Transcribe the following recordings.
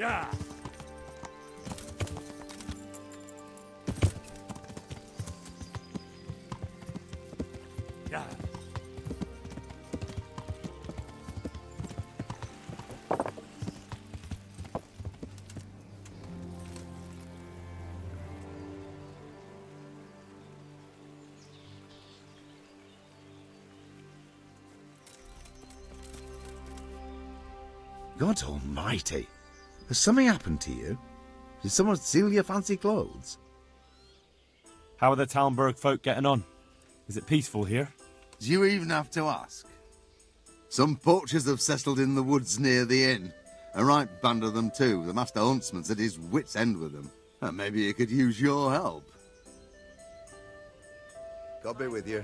Yeah. Yeah. God almighty! Has something happened to you? Did someone steal your fancy clothes? How are the Talmberg folk getting on? Is it peaceful here? Do you even have to ask? Some poachers have settled in the woods near the inn. A right band of them too. The master huntsman's at his wit's end with them. And maybe he could use your help. God be with you.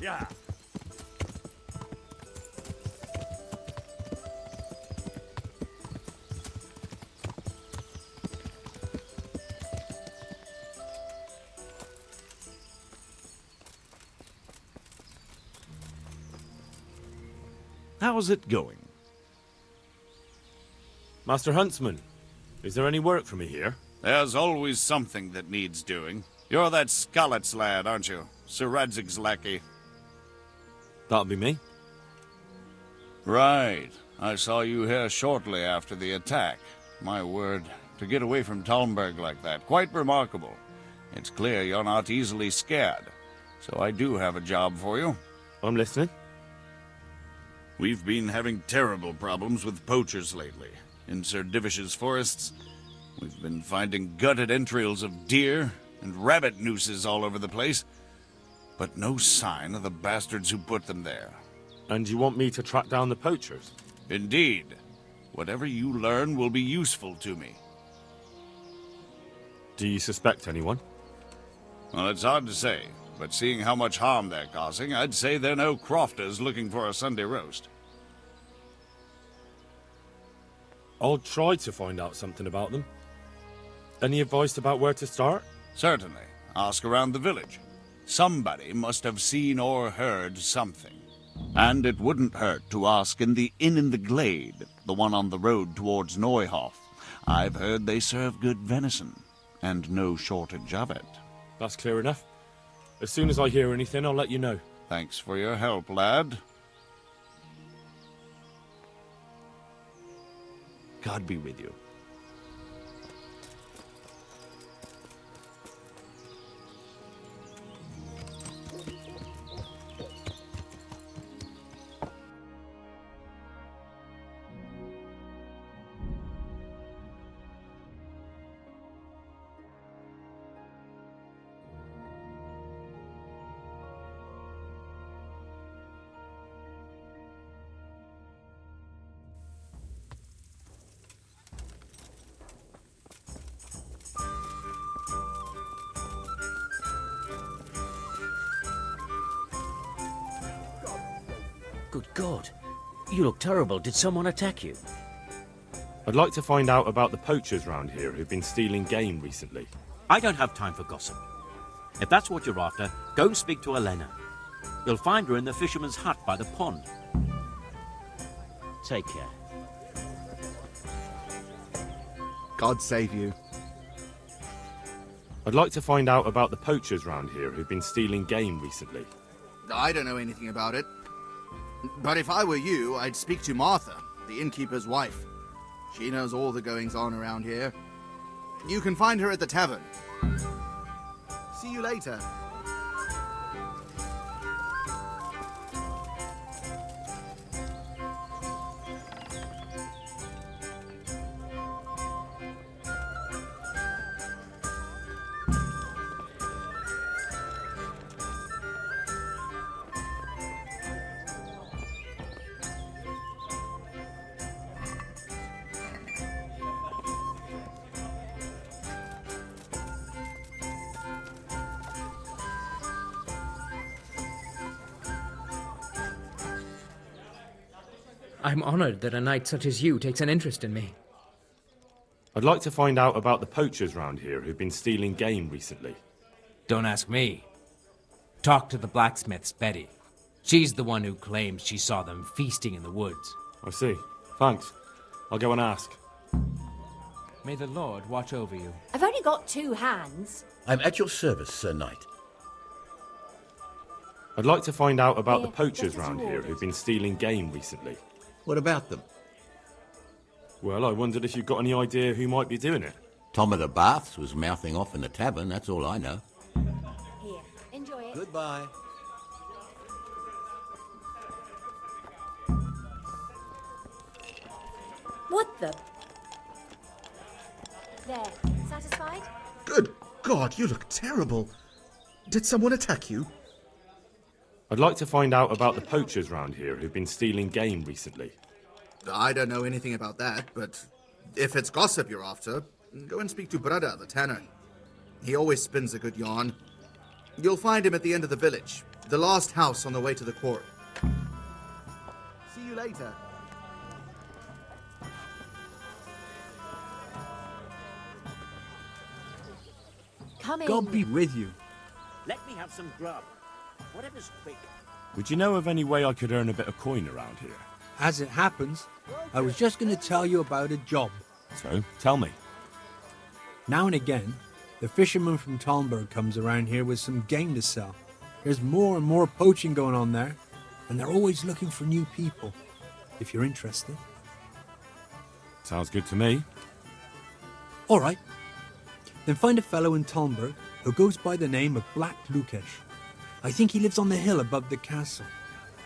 Yeah. How's it going? Master Huntsman, is there any work for me here? There's always something that needs doing. You're that Scarlet's lad, aren't you? Sir Radzig's lackey. That'll be me. Right. I saw you here shortly after the attack. My word, to get away from Talmberg like that, quite remarkable. It's clear you're not easily scared. So I do have a job for you. I'm listening. We've been having terrible problems with poachers lately. In Sir Divish's forests, we've been finding gutted entrails of deer and rabbit nooses all over the place, but no sign of the bastards who put them there. And you want me to track down the poachers? Indeed. Whatever you learn will be useful to me. Do you suspect anyone? Well, it's hard to say, but seeing how much harm they're causing, I'd say they're no crofters looking for a Sunday roast. I'll try to find out something about them. Any advice about where to start? Certainly. Ask around the village. Somebody must have seen or heard something. And it wouldn't hurt to ask in the inn in the glade, the one on the road towards Neuhof. I've heard they serve good venison, and no shortage of it. That's clear enough. As soon as I hear anything, I'll let you know. Thanks for your help, lad. God be with you. Good God. You look terrible. Did someone attack you? I'd like to find out about the poachers round here who've been stealing game recently. I don't have time for gossip. If that's what you're after, go and speak to Elena. You'll find her in the fisherman's hut by the pond. Take care. God save you. I'd like to find out about the poachers round here who've been stealing game recently. I don't know anything about it. But if I were you, I'd speak to Martha, the innkeeper's wife. She knows all the goings-on around here. You can find her at the tavern. See you later. I'm honored that a knight such as you takes an interest in me. I'd like to find out about the poachers round here who've been stealing game recently. Don't ask me. Talk to the blacksmith's Betty. She's the one who claims she saw them feasting in the woods. I see. Thanks. I'll go and ask. May the Lord watch over you. I've only got 2 hands. I'm at your service, Sir Knight. I'd like to find out about Here, the poachers just as round you here ordered. who've been stealing game recently. What about them? Well, I wondered if you've got any idea who might be doing it. Tom of the Baths was mouthing off in the tavern, that's all I know. Here, enjoy it. Goodbye. What the? There, satisfied? Good God, you look terrible. Did someone attack you? I'd like to find out about the poachers round here who've been stealing game recently. I don't know anything about that, but if it's gossip you're after, go and speak to Brada, the tanner. He always spins a good yarn. You'll find him at the end of the village, the last house on the way to the quarry. See you later. Come in. God be with you. Let me have some grub. Whatever's quick. Would you know of any way I could earn a bit of coin around here? As it happens, I was just going to tell you about a job. So, tell me. Now and again, the fisherman from Talmberg comes around here with some game to sell. There's more and more poaching going on there, and they're always looking for new people, if you're interested. Sounds good to me. All right. Then find a fellow in Talmberg who goes by the name of Black Lukesh. I think he lives on the hill above the castle.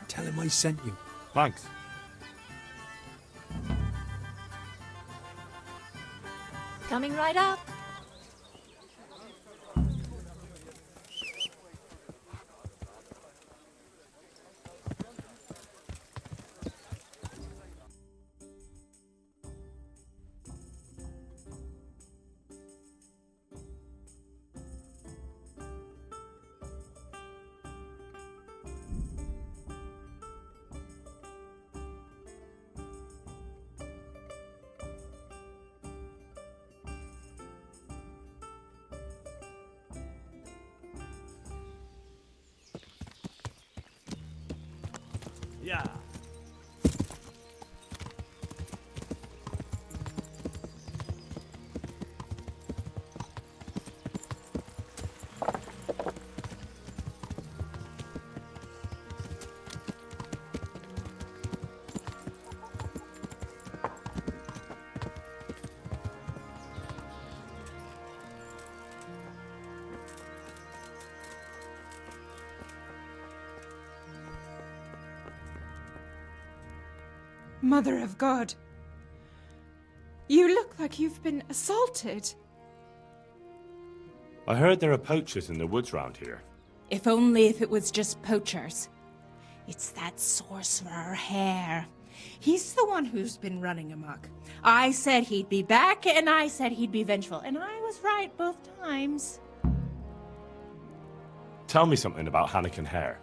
Tell him I sent you. Thanks. Coming right up. Yeah. Mother of God. You look like you've been assaulted. I heard there are poachers in the woods round here. If only if it was just poachers. It's that sorcerer Hare. He's the one who's been running amok. I said he'd be back, and I said he'd be vengeful, and I was right both times. Tell me something about Hannikin Hare.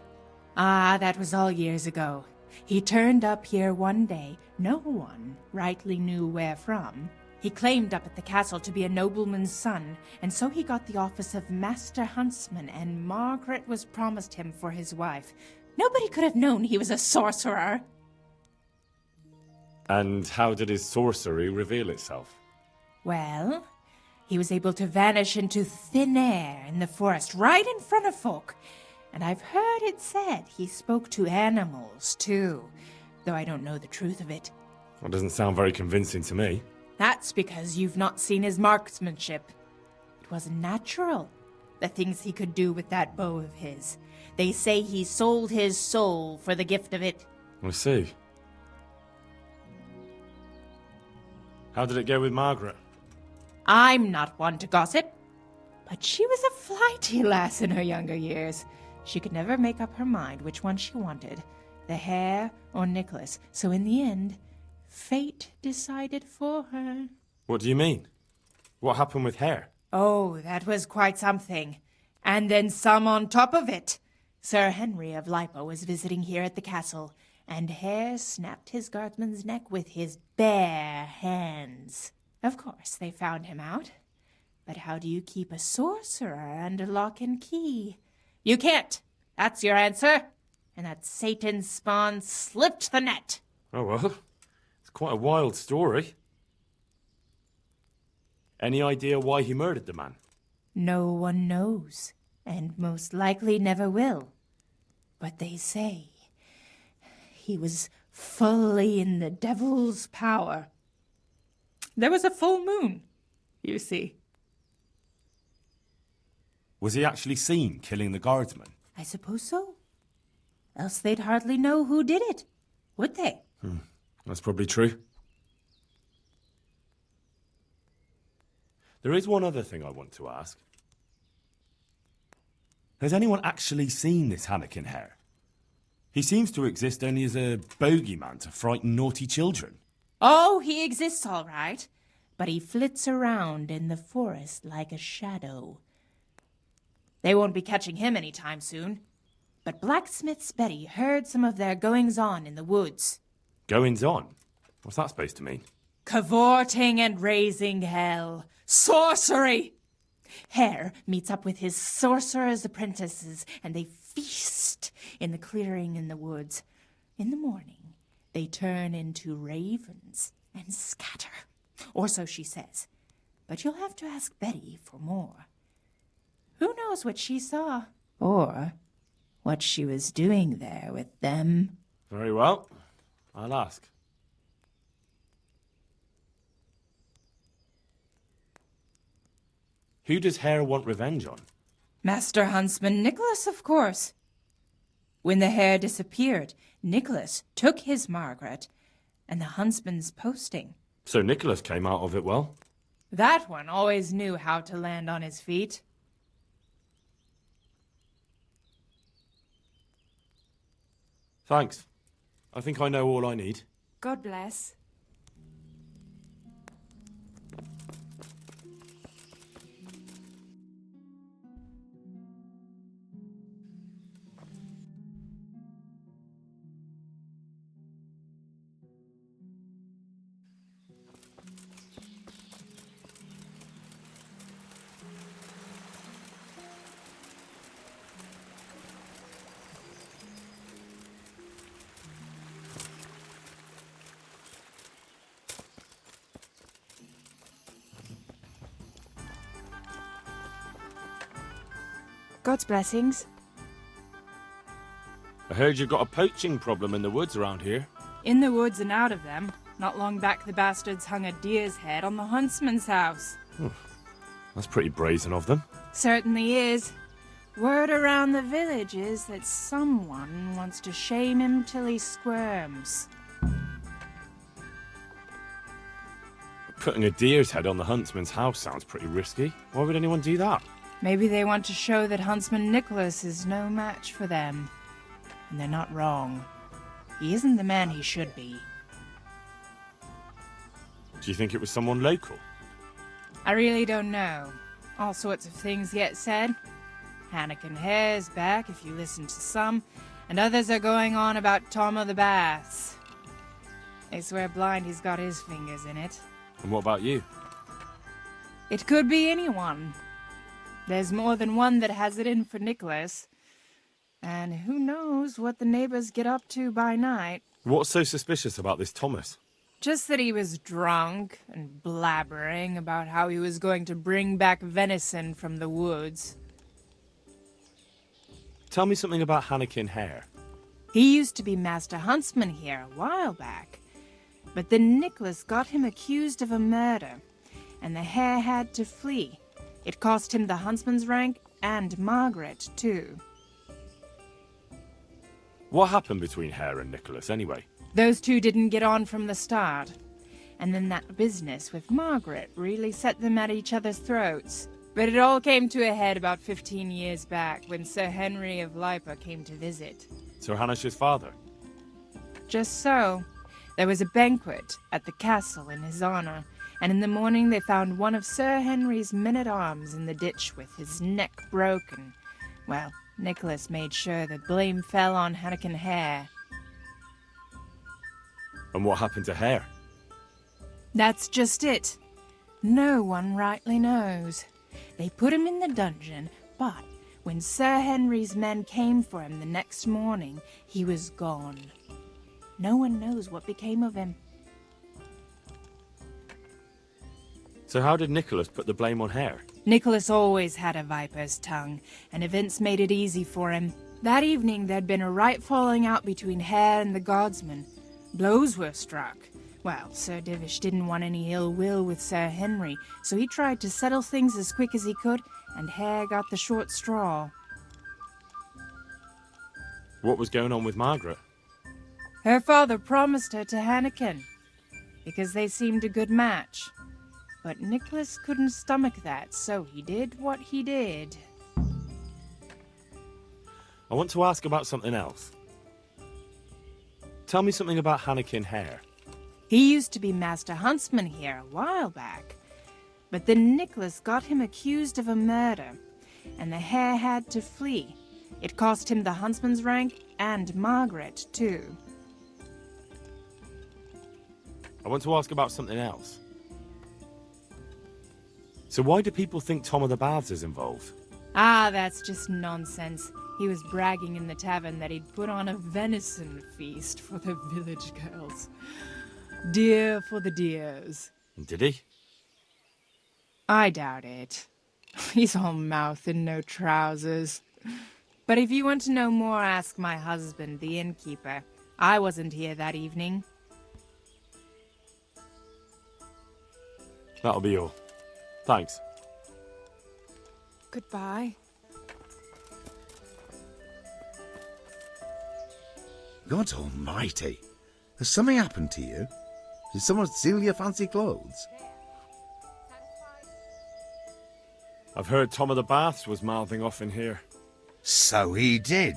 Ah, that was all years ago. He turned up here one day. No one rightly knew where from. He claimed up at the castle to be a nobleman's son, and so he got the office of Master Huntsman, and Margaret was promised him for his wife. Nobody could have known he was a sorcerer. And how did his sorcery reveal itself? Well, he was able to vanish into thin air in the forest right in front of folk. And I've heard it said he spoke to animals, too, though I don't know the truth of it. That doesn't sound very convincing to me. That's because you've not seen his marksmanship. It wasn't natural, the things he could do with that bow of his. They say he sold his soul for the gift of it. I see. How did it go with Margaret? I'm not one to gossip, but she was a flighty lass in her younger years. She could never make up her mind which one she wanted, the Hare or Nicholas. So in the end, fate decided for her. What do you mean? What happened with Hare? Oh, that was quite something. And then some on top of it. Sir Henry of Lipo was visiting here at the castle, and Hare snapped his guardsman's neck with his bare hands. Of course, they found him out. But how do you keep a sorcerer under lock and key? You can't. That's your answer. And that Satan's spawn slipped the net. Oh well, it's quite a wild story. Any idea why he murdered the man? No one knows, and most likely never will. But they say he was fully in the devil's power. There was a full moon, you see. Was he actually seen killing the guardsman? I suppose so. Else they'd hardly know who did it, would they? That's probably true. There is one other thing I want to ask. Has anyone actually seen this Hannikin hare? He seems to exist only as a bogeyman to frighten naughty children. Oh, he exists all right, but he flits around in the forest like a shadow. They won't be catching him any time soon. But Blacksmith's Betty heard some of their goings-on in the woods. Goings-on? What's that supposed to mean? Cavorting and raising hell. Sorcery! Hare meets up with his sorcerer's apprentices, and they feast in the clearing in the woods. In the morning, they turn into ravens and scatter. Or so she says. But you'll have to ask Betty for more. Who knows what she saw? Or what she was doing there with them? Very well. I'll ask. Who does Hare want revenge on? Master Huntsman Nicholas, of course. When the hare disappeared, Nicholas took his Margaret and the huntsman's posting. So Nicholas came out of it well? That one always knew how to land on his feet. Thanks. I think I know all I need. God bless. God's blessings. I heard you got a poaching problem in the woods around here. In the woods and out of them. Not long back the bastards hung a deer's head on the huntsman's house. That's pretty brazen of them. Certainly is. Word around the village is that someone wants to shame him till he squirms. Putting a deer's head on the huntsman's house sounds pretty risky. Why would anyone do that? Maybe they want to show that Huntsman Nicholas is no match for them. And they're not wrong. He isn't the man he should be. Do you think it was someone local? I really don't know. All sorts of things get said. Hannikin Hare's back, if you listen to some, and others are going on about Tom of the Baths. They swear blind he's got his fingers in it. And what about you? It could be anyone. There's more than one that has it in for Nicholas. And who knows what the neighbors get up to by night. What's so suspicious about this Thomas? Just that he was drunk and blabbering about how he was going to bring back venison from the woods. Tell me something about Hannikin Hare. He used to be Master Huntsman here a while back. But then Nicholas got him accused of a murder, and the hare had to flee. It cost him the huntsman's rank and Margaret, too. What happened between Hare and Nicholas, anyway? Those two didn't get on from the start. And then that business with Margaret really set them at each other's throats. But it all came to a head about 15 years back when Sir Henry of Lipa came to visit. Sir Hanish's father? Just so. There was a banquet at the castle in his honor, and in the morning they found one of Sir Henry's men-at-arms in the ditch with his neck broken. Well, Nicholas made sure the blame fell on Hannikin Hare. And what happened to Hare? That's just it. No one rightly knows. They put him in the dungeon, but when Sir Henry's men came for him the next morning, he was gone. No one knows what became of him. So how did Nicholas put the blame on Hare? Nicholas always had a viper's tongue, and events made it easy for him. That evening there'd been a right falling out between Hare and the guardsmen. Blows were struck. Well, Sir Divish didn't want any ill will with Sir Henry, so he tried to settle things as quick as he could, and Hare got the short straw. What was going on with Margaret? Her father promised her to Hannikin, because they seemed a good match. But Nicholas couldn't stomach that, so he did what he did. I want to ask about something else. Tell me something about Hannikin Hare. He used to be Master Huntsman here a while back, but then Nicholas got him accused of a murder, and the Hare had to flee. It cost him the huntsman's rank and Margaret, too. I want to ask about something else. So why do people think Tom of the Baths is involved? Ah, that's just nonsense. He was bragging in the tavern that he'd put on a venison feast for the village girls. Deer for the deers. Did he? I doubt it. He's all mouth and no trousers. But if you want to know more, ask my husband, the innkeeper. I wasn't here that evening. That'll be all. Thanks. Goodbye. God almighty. Has something happened to you? Did someone steal your fancy clothes? I've heard Tom of the Baths was mouthing off in here. So he did.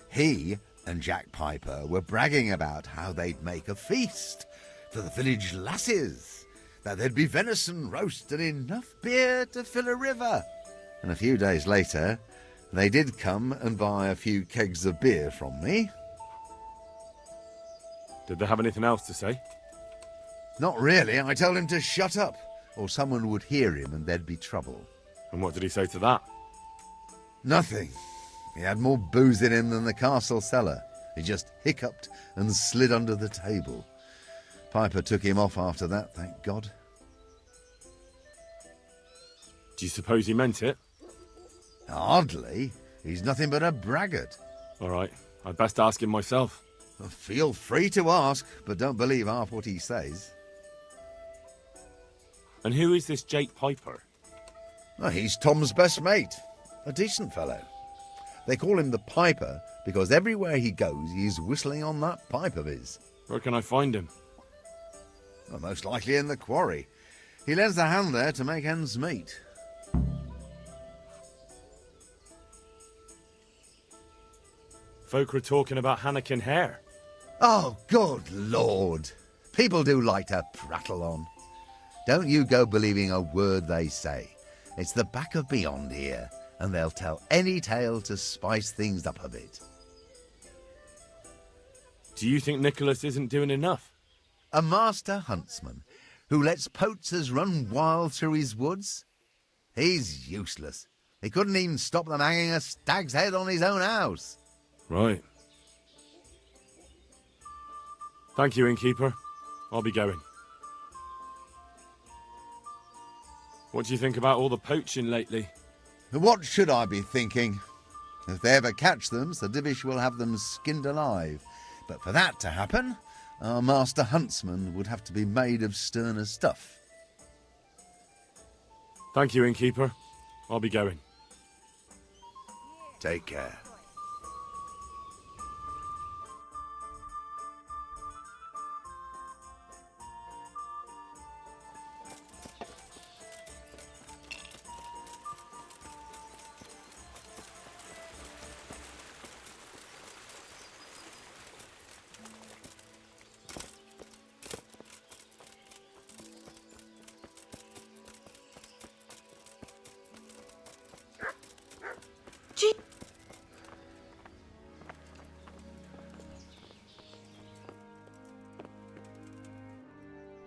He and Jack Piper were bragging about how they'd make a feast for the village lasses, that there'd be venison roast and enough beer to fill a river. And a few days later, they did come and buy a few kegs of beer from me. Did they have anything else to say? Not really. I told him to shut up, or someone would hear him and there'd be trouble. And what did he say to that? Nothing. He had more booze in him than the castle cellar. He just hiccuped and slid under the table. Piper took him off after that, thank God. Do you suppose he meant it? Hardly. He's nothing but a braggart. All right, I'd best ask him myself. Feel free to ask, but don't believe half what he says. And who is this Jake Piper? Well, he's Tom's best mate. A decent fellow. They call him the Piper because everywhere he goes he's whistling on that pipe of his. Where can I find him? Well, most likely in the quarry. He lends a hand there to make ends meet. Folk are talking about Hannikin Hare. Oh, good Lord. People do like to prattle on. Don't you go believing a word they say. It's the back of beyond here, and they'll tell any tale to spice things up a bit. Do you think Nicholas isn't doing enough? A master huntsman who lets poachers run wild through his woods? He's useless. He couldn't even stop them hanging a stag's head on his own house. Right. Thank you, innkeeper. I'll be going. What do you think about all the poaching lately? What should I be thinking? If they ever catch them, Sir Divish will have them skinned alive. But for that to happen, our master huntsman would have to be made of sterner stuff. Thank you, innkeeper. I'll be going. Take care.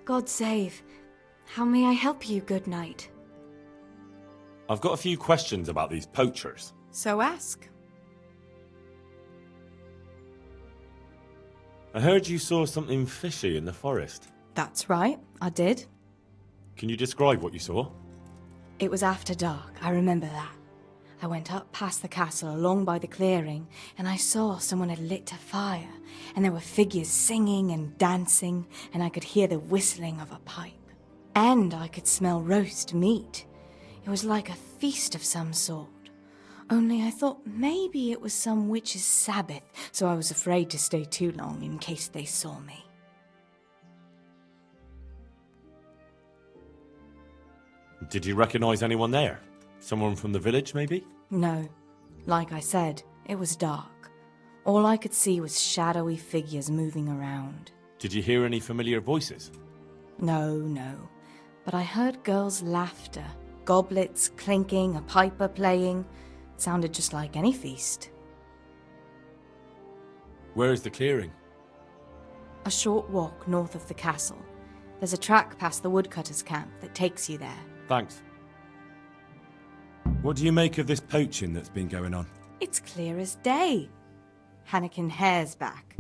God save. How may I help you, good knight? I've got a few questions about these poachers. So ask. I heard you saw something fishy in the forest. That's right, I did. Can you describe what you saw? It was after dark, I remember that. I went up past the castle along by the clearing, and I saw someone had lit a fire, and there were figures singing and dancing, and I could hear the whistling of a pipe. And I could smell roast meat. It was like a feast of some sort. Only I thought maybe it was some witch's Sabbath, so I was afraid to stay too long in case they saw me. Did you recognize anyone there? Someone from the village, maybe? No. Like I said, it was dark. All I could see was shadowy figures moving around. Did you hear any familiar voices? No. But I heard girls' laughter, goblets clinking, a piper playing. It sounded just like any feast. Where is the clearing? A short walk north of the castle. There's a track past the woodcutter's camp that takes you there. Thanks. What do you make of this poaching that's been going on? It's clear as day. Hannikin Hare's back.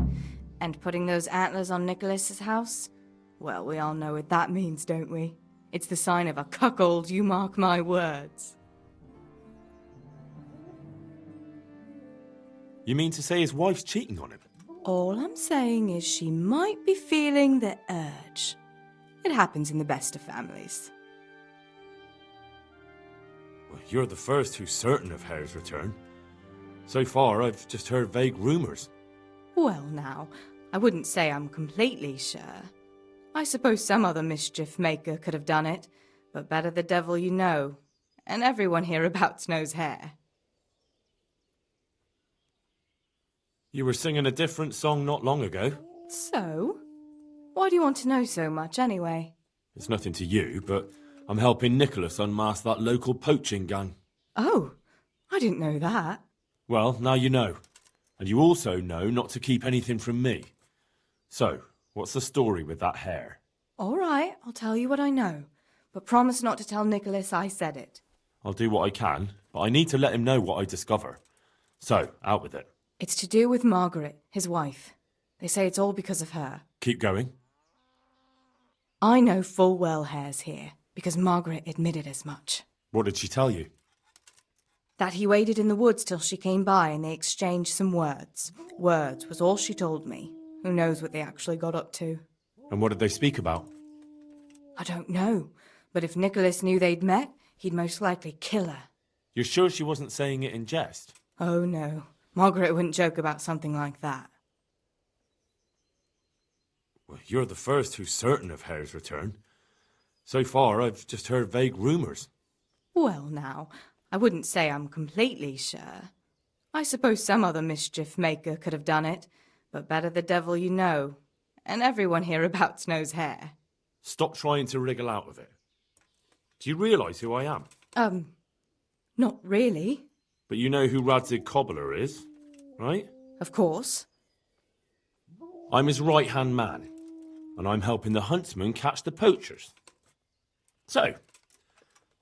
And putting those antlers on Nicholas's house? Well, we all know what that means, don't we? It's the sign of a cuckold, you mark my words. You mean to say his wife's cheating on him? All I'm saying is she might be feeling the urge. It happens in the best of families. Well, you're the first who's certain of Hare's return. So far, I've just heard vague rumours. Well, now, I wouldn't say I'm completely sure. I suppose some other mischief maker could have done it, but better the devil you know. And everyone hereabouts knows Hare. You were singing a different song not long ago. So? Why do you want to know so much, anyway? It's nothing to you, but I'm helping Nicholas unmask that local poaching gang. Oh, I didn't know that. Well, now you know. And you also know not to keep anything from me. So, what's the story with that Hare? All right, I'll tell you what I know. But promise not to tell Nicholas I said it. I'll do what I can, but I need to let him know what I discover. So, out with it. It's to do with Margaret, his wife. They say it's all because of her. Keep going. I know full well Hare's here, because Margaret admitted as much. What did she tell you? That he waited in the woods till she came by and they exchanged some words. Words was all she told me. Who knows what they actually got up to? And what did they speak about? I don't know, but if Nicholas knew they'd met, he'd most likely kill her. You're sure she wasn't saying it in jest? Oh no, Margaret wouldn't joke about something like that. Well, you're the first who's certain of Hare's return. So far, I've just heard vague rumours. Well now, I wouldn't say I'm completely sure. I suppose some other mischief maker could have done it, but better the devil you know. And everyone hereabouts knows Hare. Stop trying to wriggle out of it. Do you realise who I am? Not really. But you know who Radzig Cobbler is, right? Of course. I'm his right-hand man, and I'm helping the huntsmen catch the poachers. So,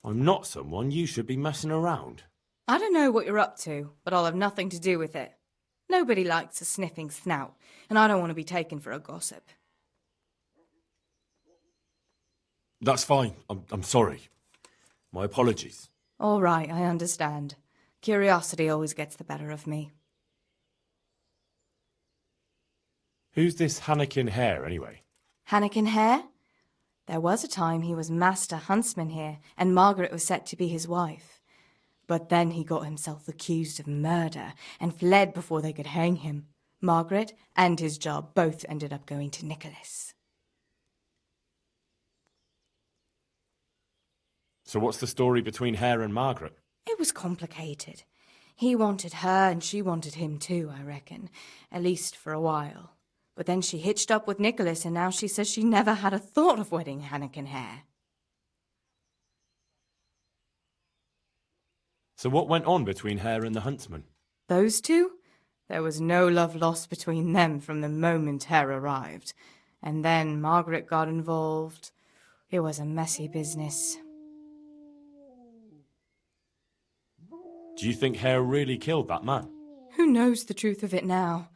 I'm not someone you should be messing around. I don't know what you're up to, but I'll have nothing to do with it. Nobody likes a sniffing snout, and I don't want to be taken for a gossip. That's fine. I'm sorry. My apologies. All right, I understand. Curiosity always gets the better of me. Who's this Hannikin Hare, anyway? Hannikin Hare? There was a time he was master huntsman here, and Margaret was set to be his wife. But then he got himself accused of murder and fled before they could hang him. Margaret and his job both ended up going to Nicholas. So what's the story between Hare and Margaret? It was complicated. He wanted her and she wanted him too, I reckon. At least for a while. But then she hitched up with Nicholas and now she says she never had a thought of wedding Hannikin Hare. So what went on between Hare and the huntsman? Those two? There was no love lost between them from the moment Hare arrived. And then Margaret got involved. It was a messy business. Do you think Hare really killed that man? Who knows the truth of it now?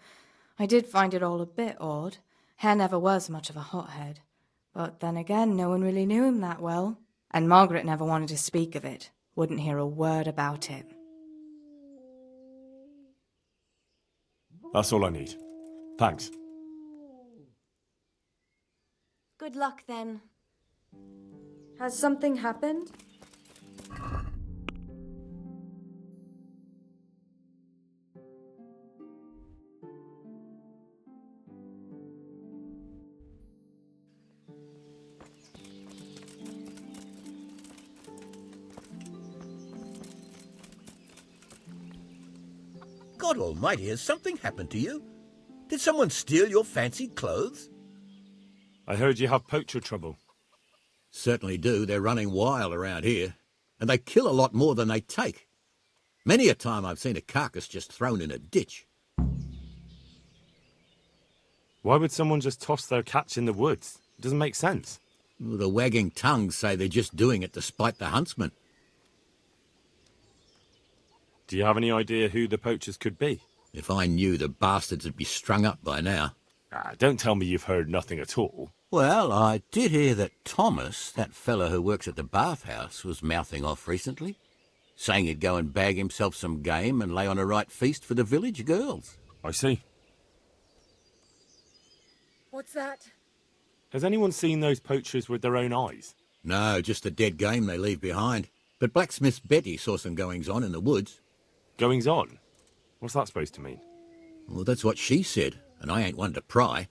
I did find it all a bit odd. Hare never was much of a hothead. But then again, no one really knew him that well. And Margaret never wanted to speak of it. Wouldn't hear a word about it. That's all I need. Thanks. Good luck then. Has something happened? God almighty, has something happened to you? Did someone steal your fancy clothes? I heard you have poacher trouble. Certainly do. They're running wild around here. And they kill a lot more than they take. Many a time I've seen a carcass just thrown in a ditch. Why would someone just toss their catch in the woods? It doesn't make sense. Well, the wagging tongues say they're just doing it to spite the huntsman. Do you have any idea who the poachers could be? If I knew, the bastards would be strung up by now. Don't tell me you've heard nothing at all. Well, I did hear that Thomas, that fellow who works at the bathhouse, was mouthing off recently, saying he'd go and bag himself some game and lay on a right feast for the village girls. I see. What's that? Has anyone seen those poachers with their own eyes? No, just the dead game they leave behind. But blacksmith Betty saw some goings-on in the woods. Goings-on? What's that supposed to mean? Well, that's what she said, and I ain't one to pry.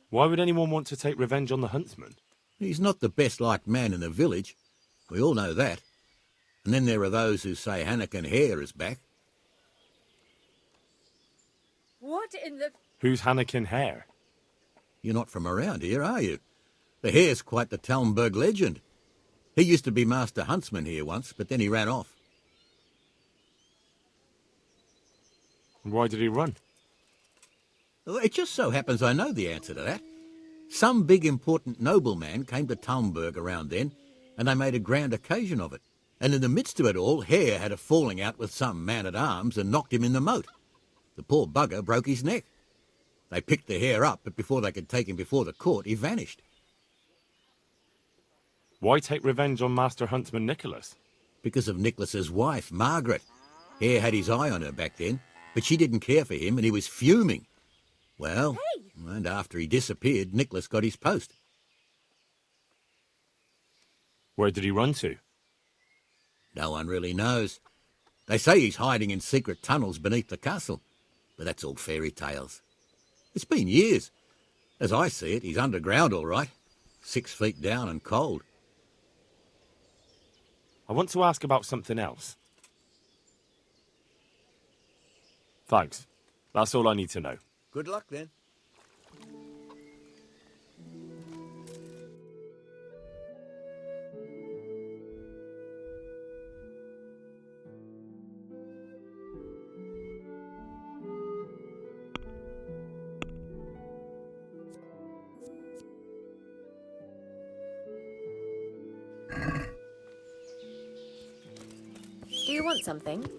Why would anyone want to take revenge on the huntsman? He's not the best-liked man in the village. We all know that. And then there are those who say Hannikin Hare is back. What in the... Who's Hannikin Hare? You're not from around here, are you? The Hare's quite the Talmberg legend. He used to be master huntsman here once, but then he ran off. Why did he run? Well, it just so happens I know the answer to that. Some big important nobleman came to Talmberg around then, and they made a grand occasion of it. And in the midst of it all, Hare had a falling out with some man-at-arms and knocked him in the moat. The poor bugger broke his neck. They picked the Hare up, but before they could take him before the court, he vanished. Why take revenge on Master Huntsman Nicholas? Because of Nicholas's wife, Margaret. Hare had his eye on her back then, but she didn't care for him and he was fuming. Well, and after he disappeared, Nicholas got his post. Where did he run to? No one really knows. They say he's hiding in secret tunnels beneath the castle, but that's all fairy tales. It's been years. As I see it, he's underground all right, 6 feet down and cold. I want to ask about something else. Thanks. That's all I need to know. Good luck then. Do you want something?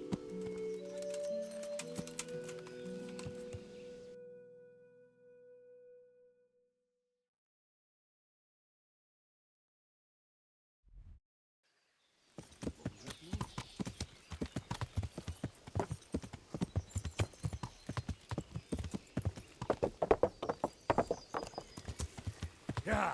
Yeah.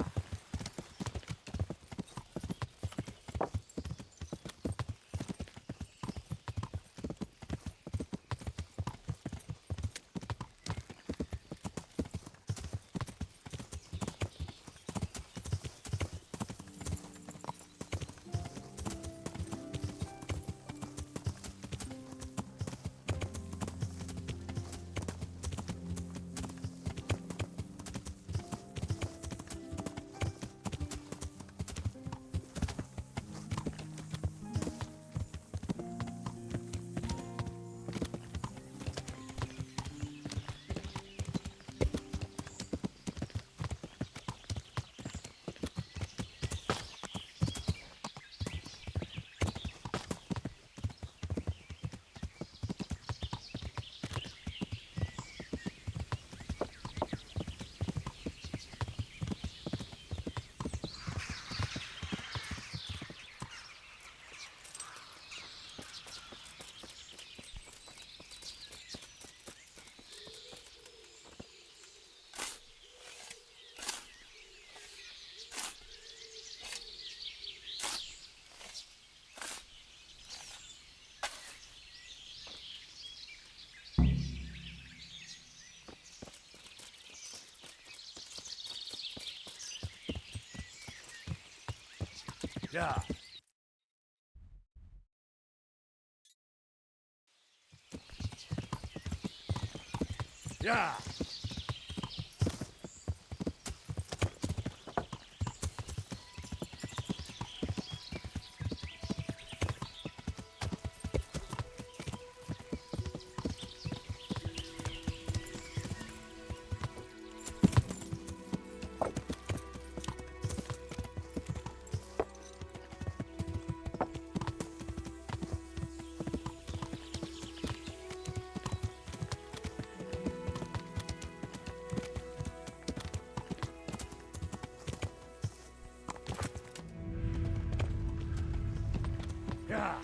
Yeah. Yeah. Yeah.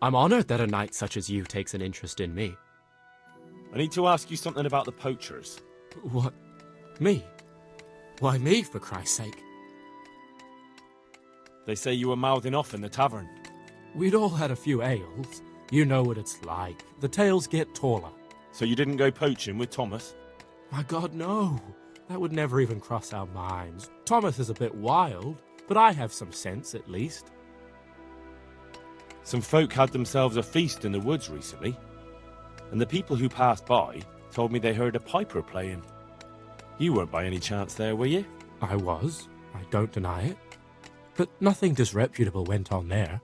I'm honored that a knight such as you takes an interest in me. I need to ask you something about the poachers. What? Me? Why me, for Christ's sake? They say you were mouthing off in the tavern. We'd all had a few ales. You know what it's like. The tales get taller. So you didn't go poaching with Thomas? My God, no. That would never even cross our minds. Thomas is a bit wild, but I have some sense, at least. Some folk had themselves a feast in the woods recently, and the people who passed by told me they heard a piper playing. You weren't by any chance there, were you? I was. I don't deny it. But nothing disreputable went on there.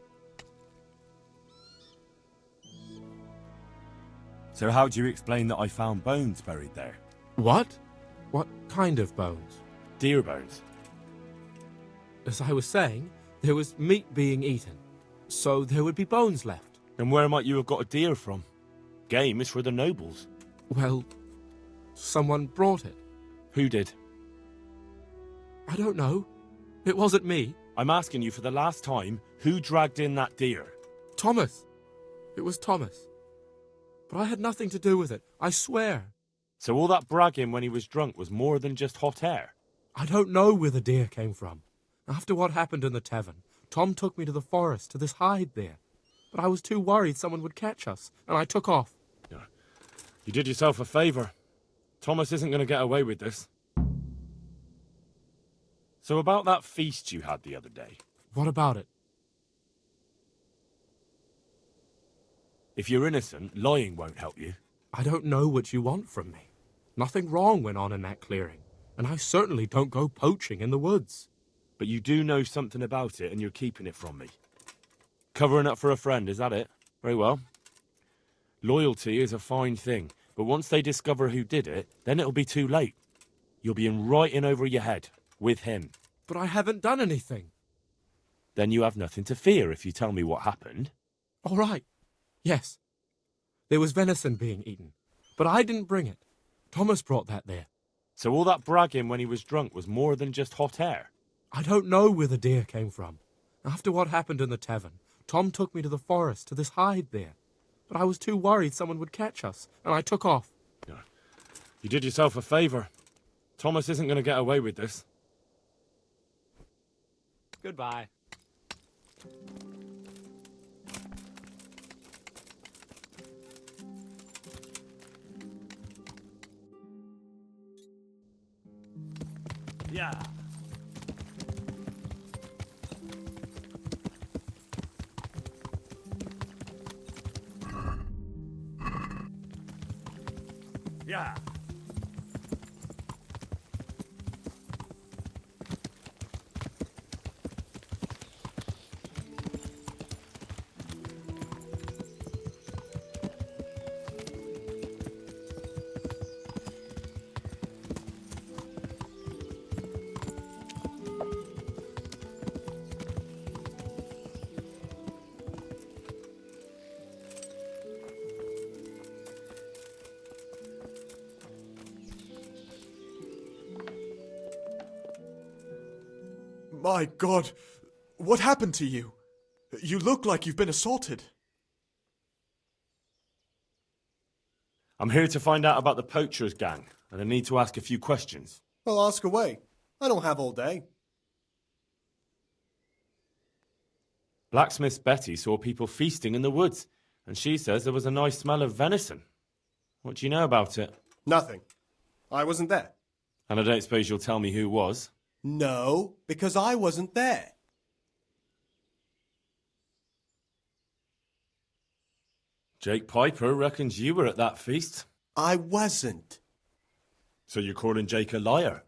So how do you explain that I found bones buried there? What? What kind of bones? Deer bones. As I was saying, there was meat being eaten, so there would be bones left. And where might you have got a deer from? Game is for the nobles. Well, someone brought it. Who did? I don't know. It wasn't me. I'm asking you for the last time, who dragged in that deer? Thomas. It was Thomas. But I had nothing to do with it, I swear. So all that bragging when he was drunk was more than just hot air? I don't know where the deer came from. After what happened in the tavern, Tom took me to the forest to this hide there. But I was too worried someone would catch us, and I took off. You did yourself a favour. Thomas isn't going to get away with this. So about that feast you had the other day. What about it? If you're innocent, lying won't help you. I don't know what you want from me. Nothing wrong went on in that clearing, and I certainly don't go poaching in the woods. But you do know something about it, and you're keeping it from me. Covering up for a friend, is that it? Very well. Loyalty is a fine thing, but once they discover who did it, then it'll be too late. You'll be in right in over your head, with him. But I haven't done anything. Then you have nothing to fear if you tell me what happened. All right. Yes. There was venison being eaten, but I didn't bring it. Thomas brought that there. So all that bragging when he was drunk was more than just hot air? I don't know where the deer came from. After what happened in the tavern, Tom took me to the forest to this hide there. But I was too worried someone would catch us, and I took off. You did yourself a favour. Thomas isn't going to get away with this. Goodbye. Yeah. Yeah. My God, what happened to you? You look like you've been assaulted. I'm here to find out about the poachers gang, and I need to ask a few questions. Well, ask away. I don't have all day. Blacksmith Betty saw people feasting in the woods, and she says there was a nice smell of venison. What do you know about it? Nothing. I wasn't there. And I don't suppose you'll tell me who was? No, because I wasn't there. Jake Piper reckons you were at that feast. I wasn't. So you're calling Jake a liar?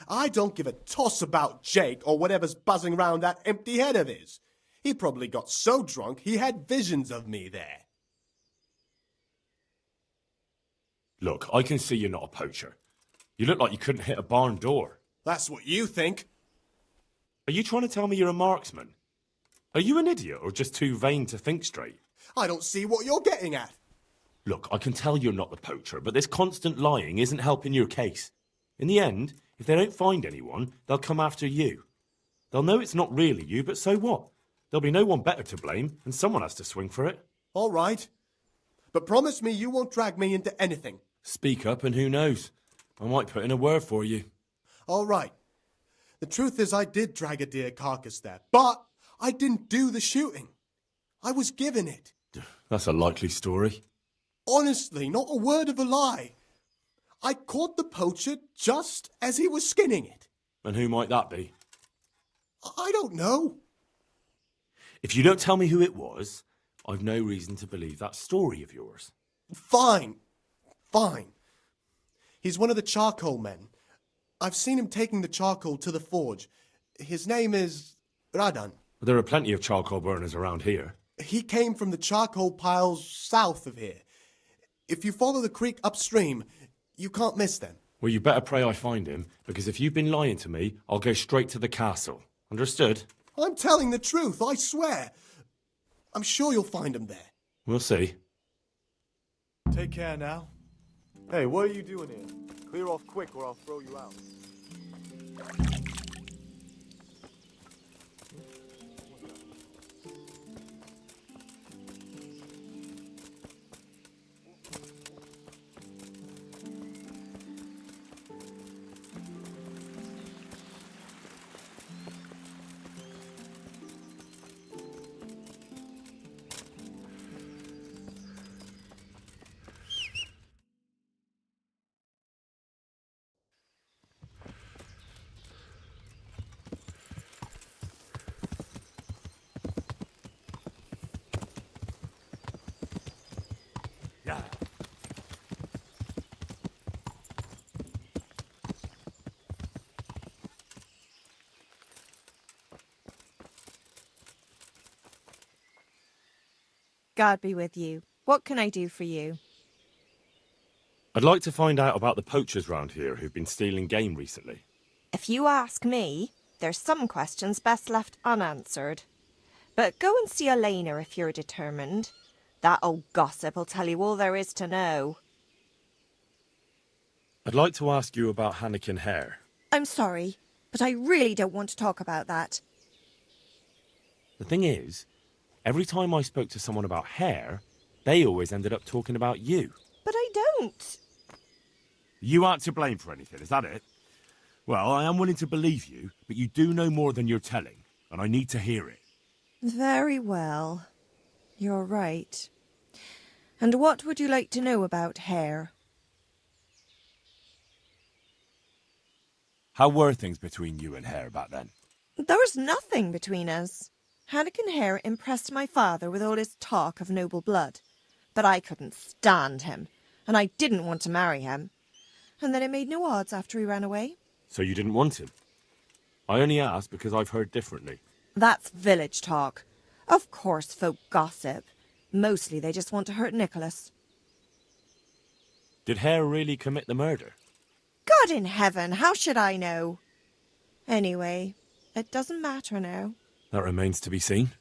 I don't give a toss about Jake or whatever's buzzing around that empty head of his. He probably got so drunk he had visions of me there. Look, I can see you're not a poacher. You look like you couldn't hit a barn door. That's what you think. Are you trying to tell me you're a marksman? Are you an idiot or just too vain to think straight? I don't see what you're getting at. Look, I can tell you're not the poacher, but this constant lying isn't helping your case. In the end, if they don't find anyone, they'll come after you. They'll know it's not really you, but so what? There'll be no one better to blame, and someone has to swing for it. All right. But promise me you won't drag me into anything. Speak up, and who knows? I might put in a word for you. All right. The truth is I did drag a deer carcass there, but I didn't do the shooting. I was given it. That's a likely story. Honestly, not a word of a lie. I caught the poacher just as he was skinning it. And who might that be? I don't know. If you don't tell me who it was, I've no reason to believe that story of yours. Fine. Fine. He's one of the charcoal men. I've seen him taking the charcoal to the forge. His name is Radan. There are plenty of charcoal burners around here. He came from the charcoal piles south of here. If you follow the creek upstream, you can't miss them. Well, you better pray I find him, because if you've been lying to me, I'll go straight to the castle. Understood? I'm telling the truth, I swear. I'm sure you'll find him there. We'll see. Take care now. Hey, what are you doing here? Clear off quick or I'll throw you out. Yeah. God be with you. What can I do for you? I'd like to find out about the poachers round here who've been stealing game recently. If you ask me, there's some questions best left unanswered. But go and see Elena if you're determined. That old gossip will tell you all there is to know. I'd like to ask you about Hannikin Hare. I'm sorry, but I really don't want to talk about that. The thing is, every time I spoke to someone about Hare, they always ended up talking about you. But I don't. You aren't to blame for anything, is that it? Well, I am willing to believe you, but you do know more than you're telling, and I need to hear it. Very well. You're right. And what would you like to know about Hare? How were things between you and Hare back then? There was nothing between us. Hannikin Hare impressed my father with all his talk of noble blood. But I couldn't stand him, and I didn't want to marry him. And then it made no odds after he ran away. So you didn't want him? I only asked because I've heard differently. That's village talk. Of course folk gossip. Mostly they just want to hurt Nicholas. Did Hare really commit the murder? God in heaven, how should I know? Anyway, it doesn't matter now. That remains to be seen.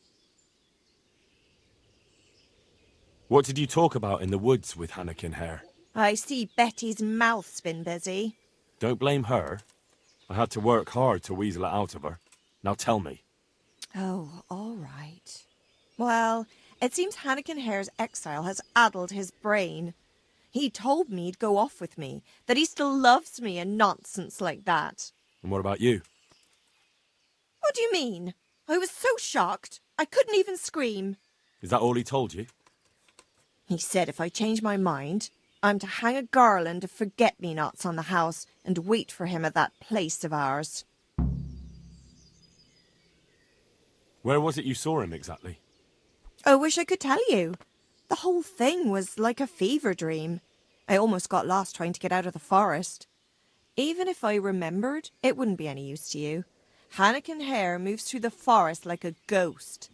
What did you talk about in the woods with Hannikin Hare? I see Betty's mouth's been busy. Don't blame her. I had to work hard to weasel it out of her. Now tell me. Oh, all right. Well, it seems Hannikin Hare's exile has addled his brain. He told me he'd go off with me, that he still loves me and nonsense like that. And what about you? What do you mean? I was so shocked, I couldn't even scream. Is that all he told you? He said if I change my mind, I'm to hang a garland of forget-me-nots on the house and wait for him at that place of ours. Where was it you saw him exactly? I wish I could tell you. The whole thing was like a fever dream. I almost got lost trying to get out of the forest. Even if I remembered, it wouldn't be any use to you. Hannikin Hare moves through the forest like a ghost.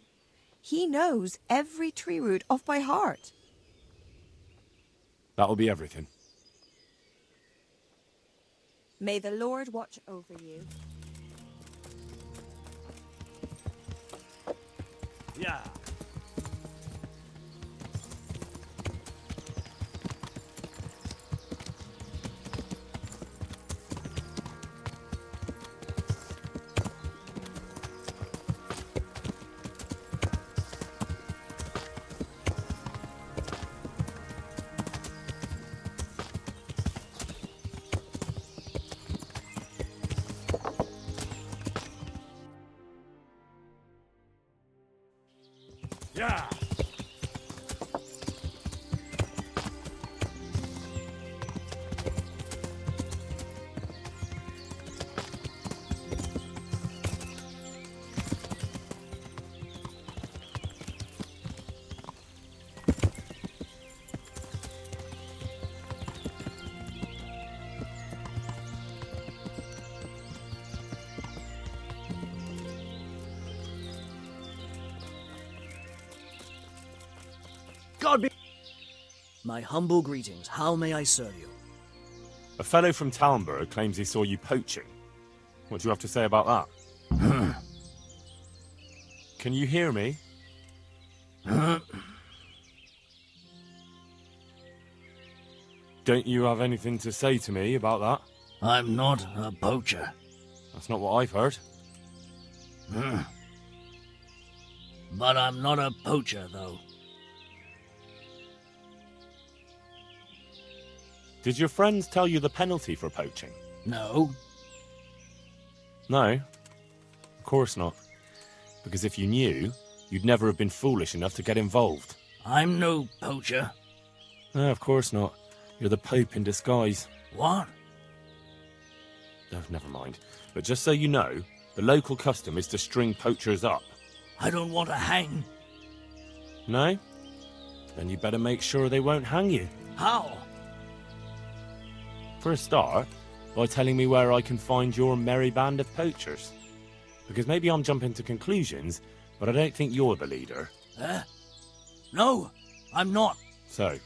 He knows every tree root off by heart. That'll be everything. May the Lord watch over you. Yeah. Yeah. God be... My humble greetings. How may I serve you? A fellow from Talmberg claims he saw you poaching. What do you have to say about that? Can you hear me? Don't you have anything to say to me about that? I'm not a poacher. That's not what I've heard. But I'm not a poacher, though. Did your friends tell you the penalty for poaching? No. No? Of course not. Because if you knew, you'd never have been foolish enough to get involved. I'm no poacher. No, of course not. You're the Pope in disguise. What? Oh, never mind. But just so you know, the local custom is to string poachers up. I don't want to hang. No? Then you better make sure they won't hang you. How? For a start, by telling me where I can find your merry band of poachers. Because maybe I'm jumping to conclusions, but I don't think you're the leader. No, I'm not. So,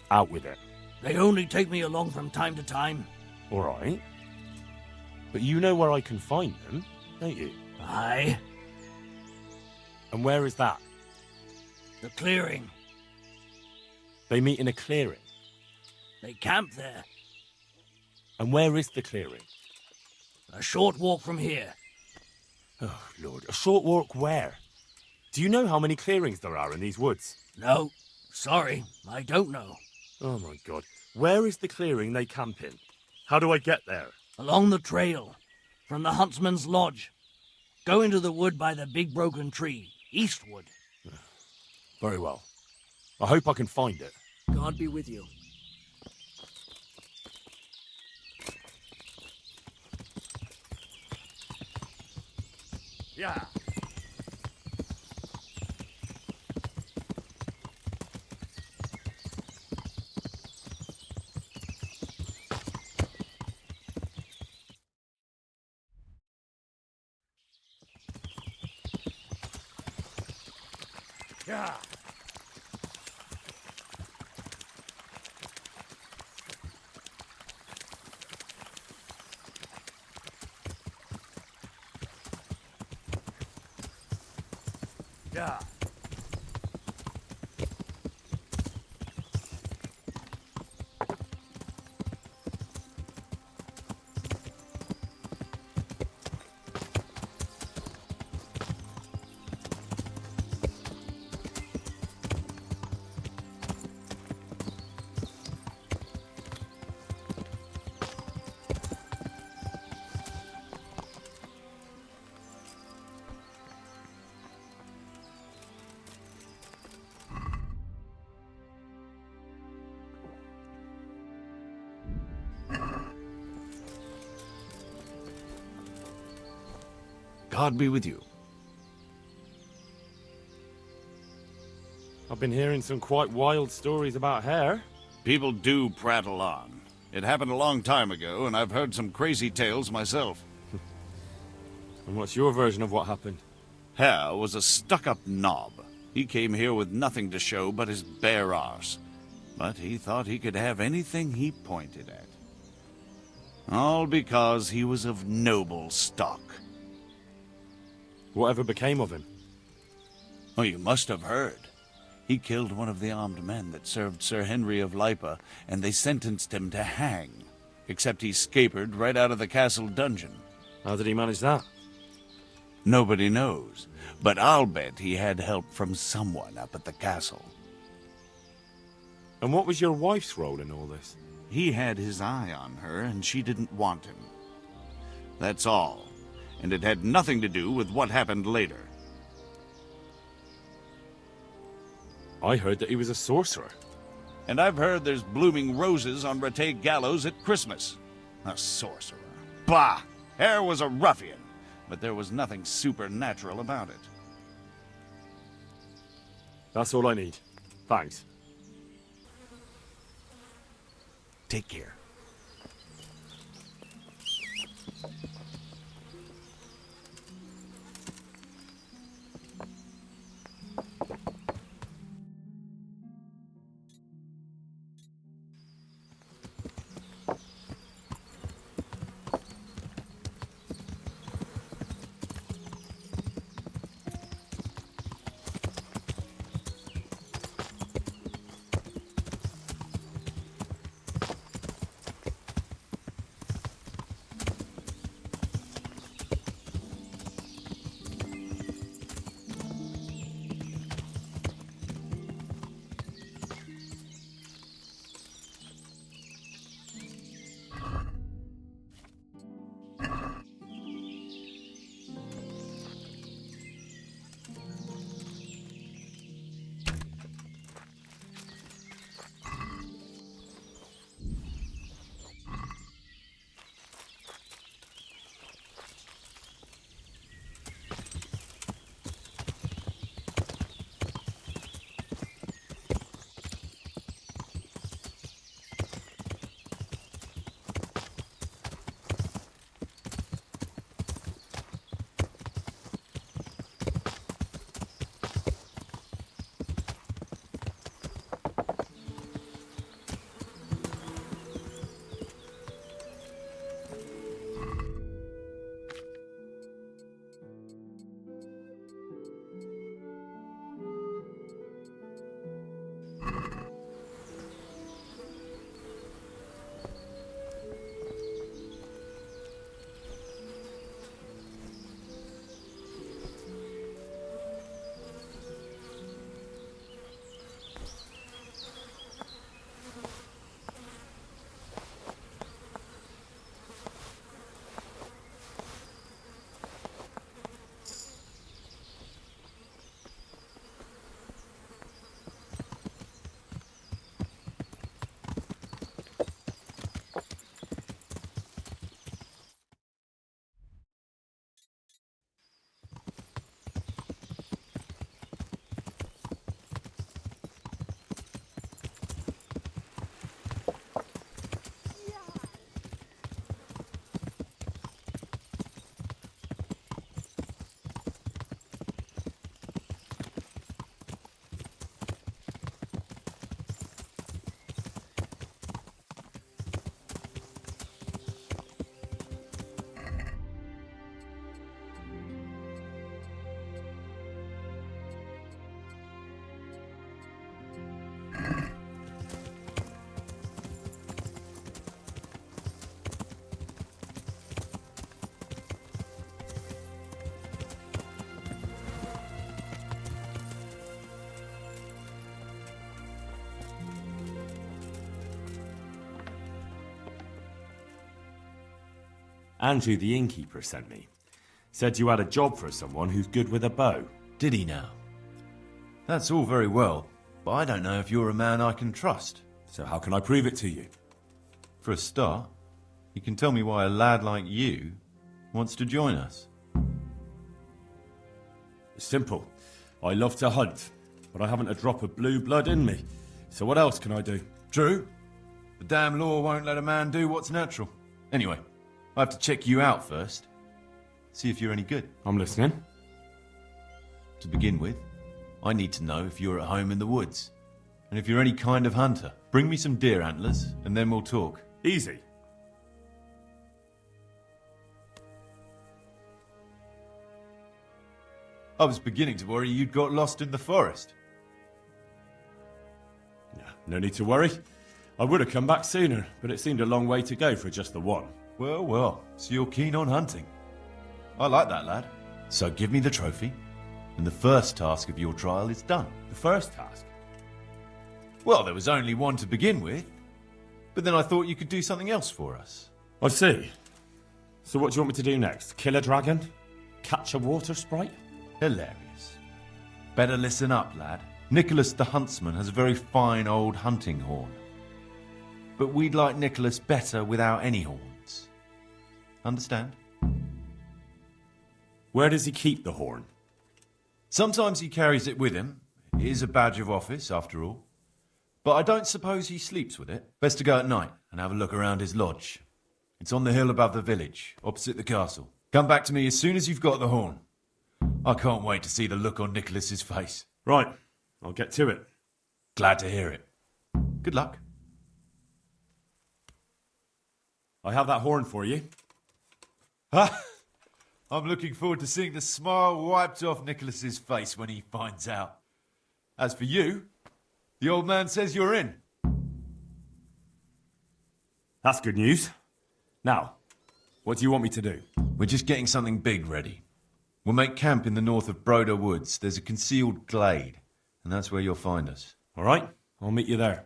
out with it. They only take me along from time to time. All right. But you know where I can find them, don't you? Aye. And where is that? The clearing. They meet in a clearing. They camp there. And where is the clearing? A short walk from here. Oh, Lord. A short walk where? Do you know how many clearings there are in these woods? No. Sorry, I don't know. Oh, my God. Where is the clearing they camp in? How do I get there? Along the trail. From the huntsman's lodge. Go into the wood by the big broken tree. Eastward. Very well. I hope I can find it. God be with you. Yeah. Yeah. Yeah. God be with you. I've been hearing some quite wild stories about Hare. People do prattle on. It happened a long time ago, and I've heard some crazy tales myself. And what's your version of what happened? Hare was a stuck-up knob. He came here with nothing to show but his bare arse. But he thought he could have anything he pointed at. All because he was of noble stock. Whatever became of him? Oh, you must have heard. He killed one of the armed men that served Sir Henry of Lipa, and they sentenced him to hang. Except he scapered right out of the castle dungeon. How did he manage that? Nobody knows, but I'll bet he had help from someone up at the castle. And what was your wife's role in all this? He had his eye on her, and she didn't want him. That's all. And it had nothing to do with what happened later. I heard that he was a sorcerer. And I've heard there's blooming roses on Rattay Gallows at Christmas. A sorcerer. Bah! Hare was a ruffian, but there was nothing supernatural about it. That's all I need. Thanks. Take care. Andrew, the innkeeper, sent me. Said you had a job for someone who's good with a bow. Did he now? That's all very well, but I don't know if you're a man I can trust. So how can I prove it to you? For a start, you can tell me why a lad like you wants to join us. It's simple. I love to hunt, but I haven't a drop of blue blood in me. So what else can I do? True. The damn law won't let a man do what's natural. Anyway, I have to check you out first. See if you're any good. I'm listening. To begin with, I need to know if you're at home in the woods. And if you're any kind of hunter. Bring me some deer antlers, and then we'll talk. Easy. I was beginning to worry you'd got lost in the forest. No need to worry. I would have come back sooner, but it seemed a long way to go for just the one. Well, well, so you're keen on hunting. I like that, lad. So give me the trophy, and the first task of your trial is done. The first task? Well, there was only one to begin with, but then I thought you could do something else for us. I see. So what do you want me to do next? Kill a dragon? Catch a water sprite? Hilarious. Better listen up, lad. Nicholas the Huntsman has a very fine old hunting horn. But we'd like Nicholas better without any horns. Understand? Where does he keep the horn? Sometimes he carries it with him. It is a badge of office, after all. But I don't suppose he sleeps with it. Best to go at night and have a look around his lodge. It's on the hill above the village, opposite the castle. Come back to me as soon as you've got the horn. I can't wait to see the look on Nicholas's face. Right, I'll get to it. Glad to hear it. Good luck. I have that horn for you. Ha! I'm looking forward to seeing the smile wiped off Nicholas's face when he finds out. As for you, the old man says you're in. That's good news. Now, what do you want me to do? We're just getting something big ready. We'll make camp in the north of Broder Woods. There's a concealed glade, and that's where you'll find us. All right, I'll meet you there.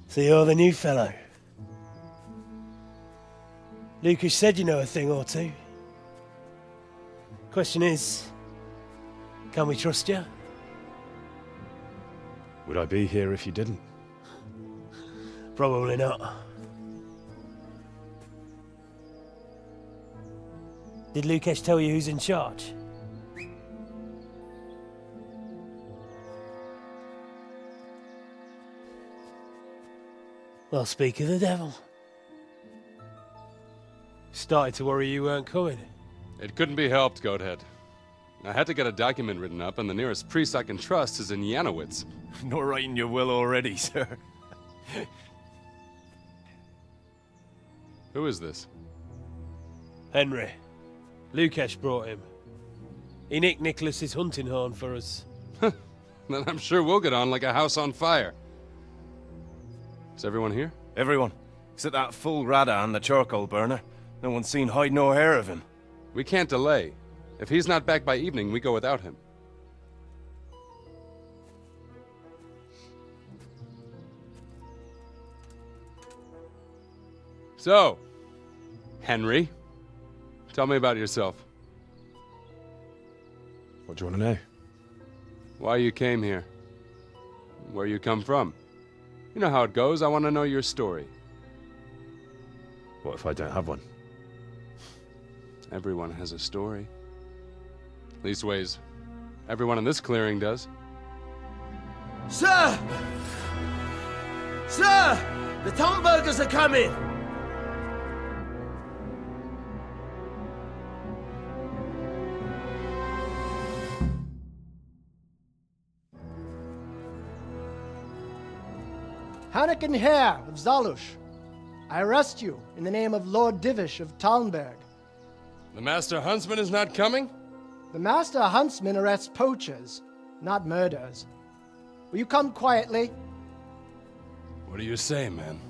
So you're the new fellow. Lucas said you know a thing or two. Question is, can we trust you? Would I be here if you didn't? Probably not. Did Lucas tell you who's in charge? Well, speak of the devil. Started to worry you weren't coming. It couldn't be helped, Goathead. I had to get a document written up, and the nearest priest I can trust is in Janowitz. Not writing your will already, sir. Who is this? Henry. Lucas brought him. He nicked Nicholas's hunting horn for us. Then I'm sure we'll get on like a house on fire. Is everyone here? Everyone. Except that fool Rada and the charcoal burner. No one's seen hide nor hair of him. We can't delay. If he's not back by evening, we go without him. So, Henry, tell me about yourself. What do you want to know? Why you came here. Where you come from. You know how it goes. I want to know your story. What if I don't have one? Everyone has a story. Leastways, everyone in this clearing does. Sir! Sir! The Tomburgers are coming! Hannikin Hare of Zalush, I arrest you in the name of Lord Divish of Talmberg. The Master Huntsman is not coming? The Master Huntsman arrests poachers, not murderers. Will you come quietly? What do you say, man?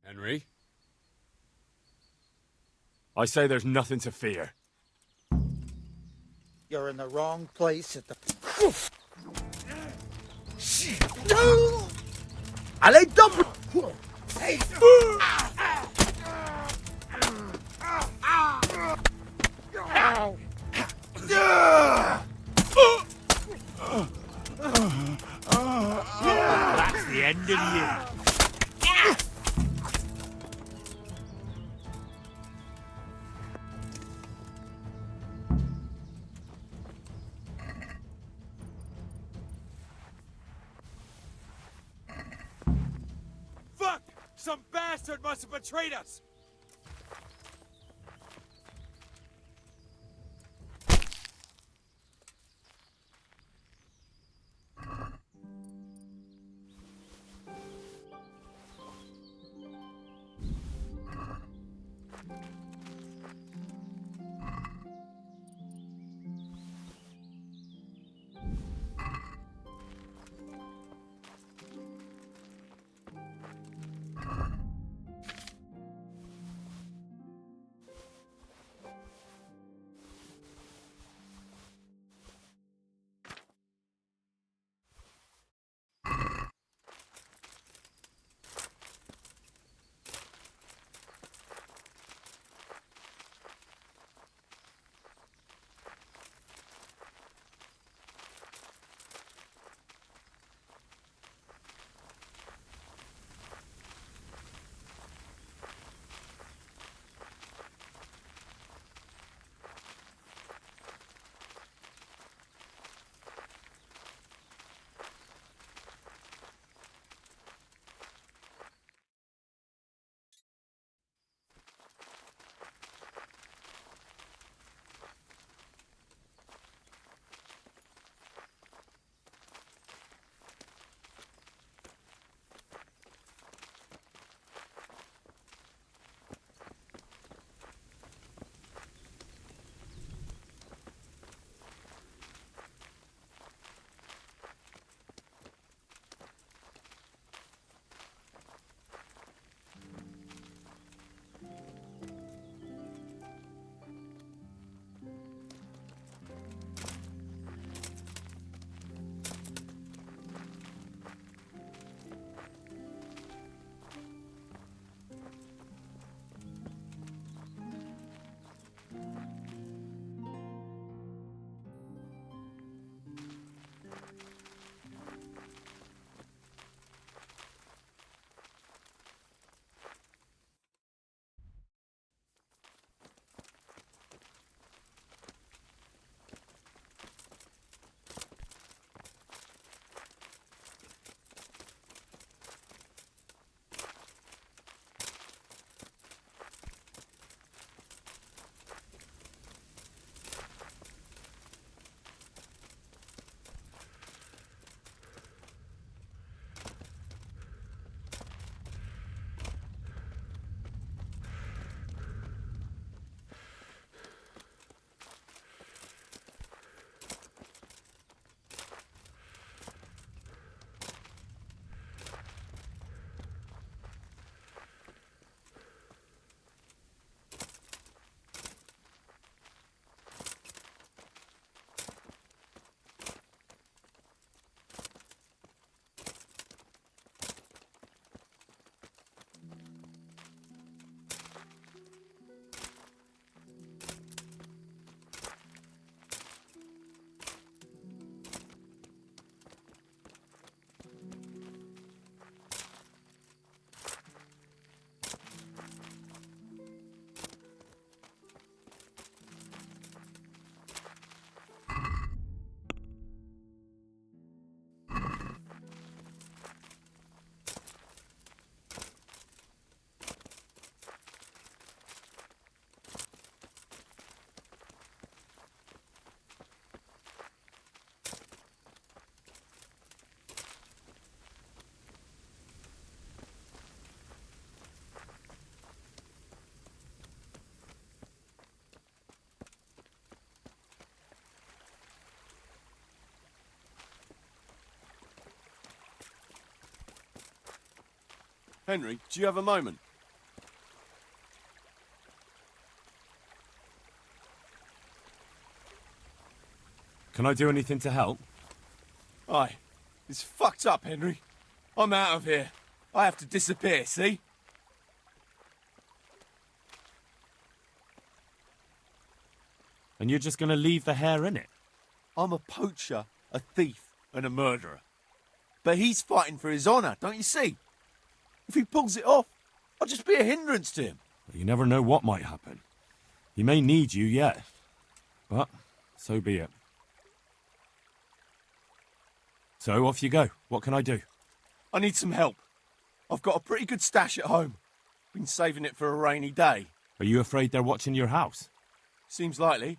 Henry? I say there's nothing to fear. You're in the wrong place at the... Allez, dump! Hey! That's the end of you. Fuck! Some bastard must have betrayed us! Henry, do you have a moment? Can I do anything to help? Aye. It's fucked up, Henry. I'm out of here. I have to disappear, see? And you're just going to leave the hare in it? I'm a poacher, a thief, and a murderer. But he's fighting for his honour, don't you see? If he pulls it off, I'll just be a hindrance to him. You never know what might happen. He may need you yet. But so be it. So off you go. What can I do? I need some help. I've got a pretty good stash at home. Been saving it for a rainy day. Are you afraid they're watching your house? Seems likely.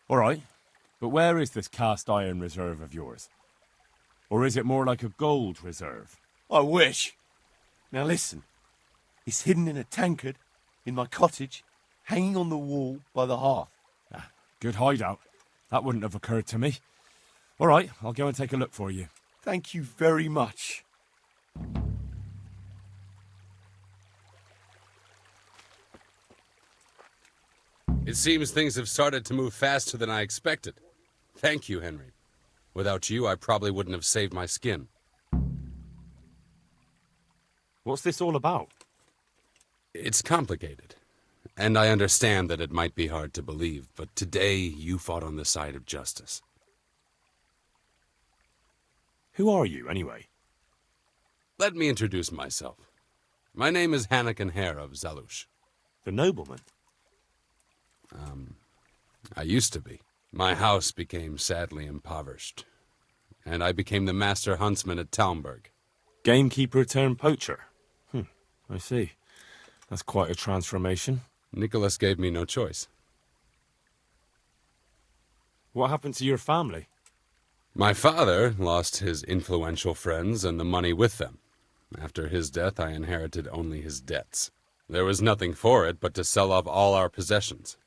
All right. But where is this cast iron reserve of yours? Or is it more like a gold reserve? I wish. Now listen. It's hidden in a tankard in my cottage, hanging on the wall by the hearth. Good hideout. That wouldn't have occurred to me. All right, I'll go and take a look for you. Thank you very much. It seems things have started to move faster than I expected. Thank you, Henry. Without you, I probably wouldn't have saved my skin. What's this all about? It's complicated. And I understand that it might be hard to believe, but today you fought on the side of justice. Who are you, anyway? Let me introduce myself. My name is Hanakin Hare of Zalush. The nobleman? I used to be. My house became sadly impoverished, and I became the master huntsman at Talmberg. Gamekeeper turned poacher? I see. That's quite a transformation. Nicholas gave me no choice. What happened to your family? My father lost his influential friends and the money with them. After his death, I inherited only his debts. There was nothing for it but to sell off all our possessions,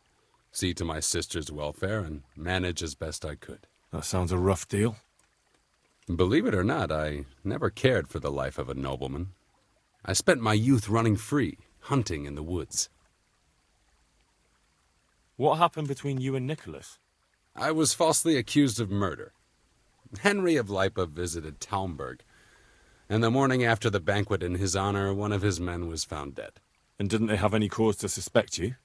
see to my sister's welfare, and manage as best I could. That sounds a rough deal. Believe it or not, I never cared for the life of a nobleman. I spent my youth running free, hunting in the woods. What happened between you and Nicholas? I was falsely accused of murder. Henry of Lipa visited Talmberg, and the morning after the banquet in his honor, one of his men was found dead. And didn't they have any cause to suspect you?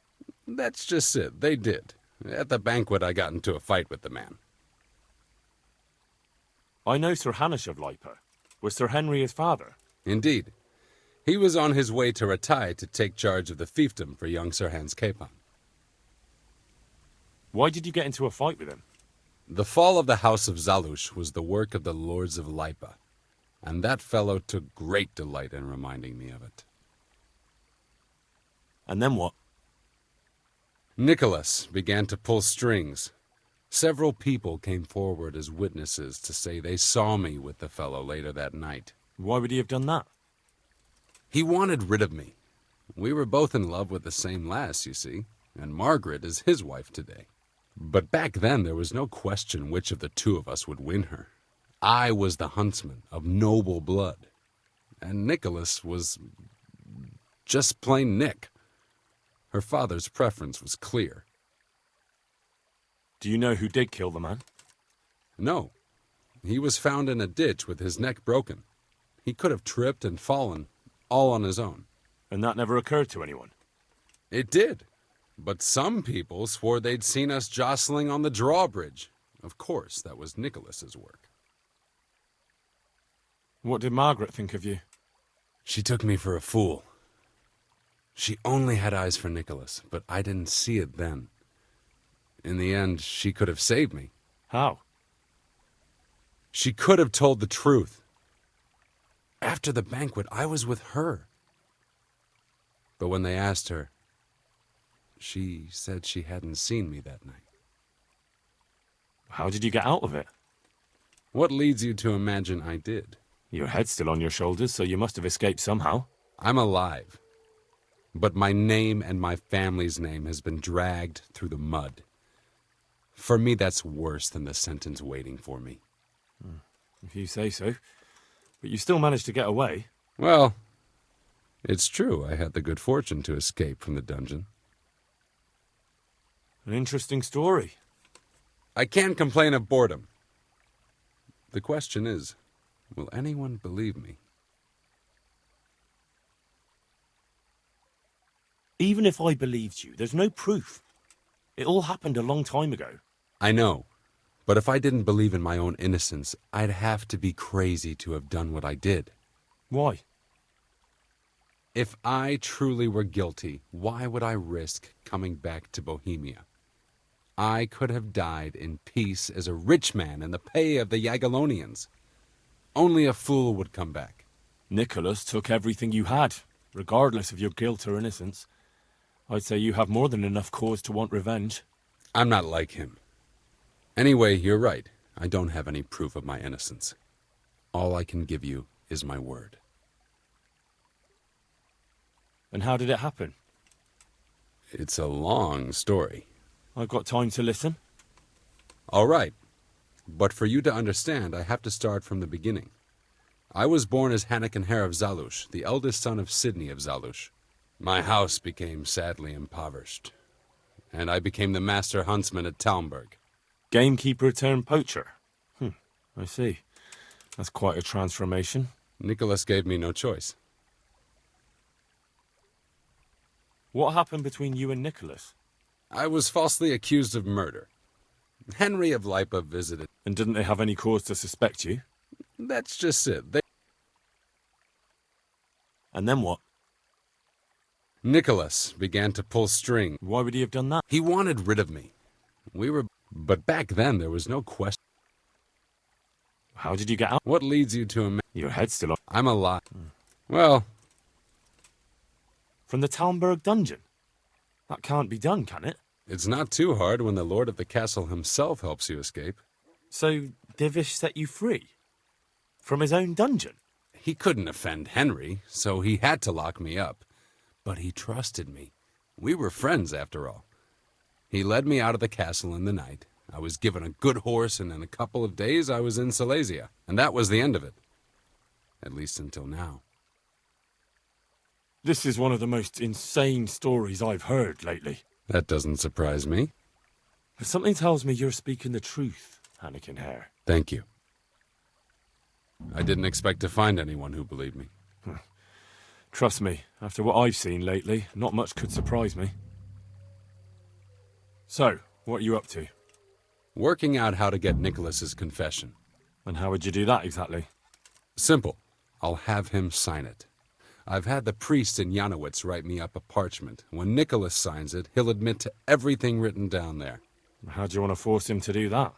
That's just it. They did. At the banquet, I got into a fight with the man. I know Sir Hanish of Lipa. Was Sir Henry his father? Indeed. He was on his way to Ratai to take charge of the fiefdom for young Sir Hans Capon. Why did you get into a fight with him? The fall of the House of Zalush was the work of the Lords of Lipa, and that fellow took great delight in reminding me of it. And then what? Nicholas began to pull strings. Several people came forward as witnesses to say they saw me with the fellow later that night. Why would he have done that? He wanted rid of me. We were both in love with the same lass, you see, and Margaret is his wife today. But back then there was no question which of the two of us would win her. I was the huntsman of noble blood, and Nicholas was just plain Nick. Her father's preference was clear. Do you know who did kill the man? No. He was found in a ditch with his neck broken. He could have tripped and fallen, all on his own. And that never occurred to anyone? It did. But some people swore they'd seen us jostling on the drawbridge. Of course, that was Nicholas's work. What did Margaret think of you? She took me for a fool. She only had eyes for Nicholas, but I didn't see it then. In the end, she could have saved me. How? She could have told the truth. After the banquet, I was with her. But when they asked her, she said she hadn't seen me that night. How did you get out of it? What leads you to imagine I did? Your head's still on your shoulders, so you must have escaped somehow. I'm alive. But my name and my family's name has been dragged through the mud. For me, that's worse than the sentence waiting for me. If you say so. But you still managed to get away. Well, it's true I had the good fortune to escape from the dungeon. An interesting story. I can't complain of boredom. The question is, will anyone believe me? Even if I believed you, there's no proof. It all happened a long time ago. I know, but if I didn't believe in my own innocence, I'd have to be crazy to have done what I did. Why? If I truly were guilty, why would I risk coming back to Bohemia? I could have died in peace as a rich man in the pay of the Jagiellonians. Only a fool would come back. Nicholas took everything you had, regardless of your guilt or innocence. I'd say you have more than enough cause to want revenge. I'm not like him. Anyway, you're right. I don't have any proof of my innocence. All I can give you is my word. And how did it happen? It's a long story. I've got time to listen. All right. But for you to understand, I have to start from the beginning. I was born as Hannikin Hare of Zalush, the eldest son of Sidney of Zalush. My house became sadly impoverished, and I became the master huntsman at Talmberg. Gamekeeper turned poacher. I see. That's quite a transformation. Nicholas gave me no choice. What happened between you and Nicholas? I was falsely accused of murder. Henry of Lipa visited. And didn't they have any cause to suspect you? That's just it. And then what? Nicholas began to pull string. Why would he have done that? He wanted rid of me. But back then there was no question. How did you get out? What leads you to Your head's still on. I'm alive. Well, from the Talmberg dungeon? That can't be done, can it? It's not too hard when the lord of the castle himself helps you escape. So Divish set you free? From his own dungeon? He couldn't offend Henry, so he had to lock me up. But he trusted me. We were friends, after all. He led me out of the castle in the night. I was given a good horse, and in a couple of days I was in Silesia. And that was the end of it. At least until now. This is one of the most insane stories I've heard lately. That doesn't surprise me. But something tells me you're speaking the truth, Hannikin Hare. Thank you. I didn't expect to find anyone who believed me. Trust me, after what I've seen lately, not much could surprise me. So, what are you up to? Working out how to get Nicholas's confession. And how would you do that exactly? Simple. I'll have him sign it. I've had the priest in Janowitz write me up a parchment. When Nicholas signs it, he'll admit to everything written down there. How do you want to force him to do that?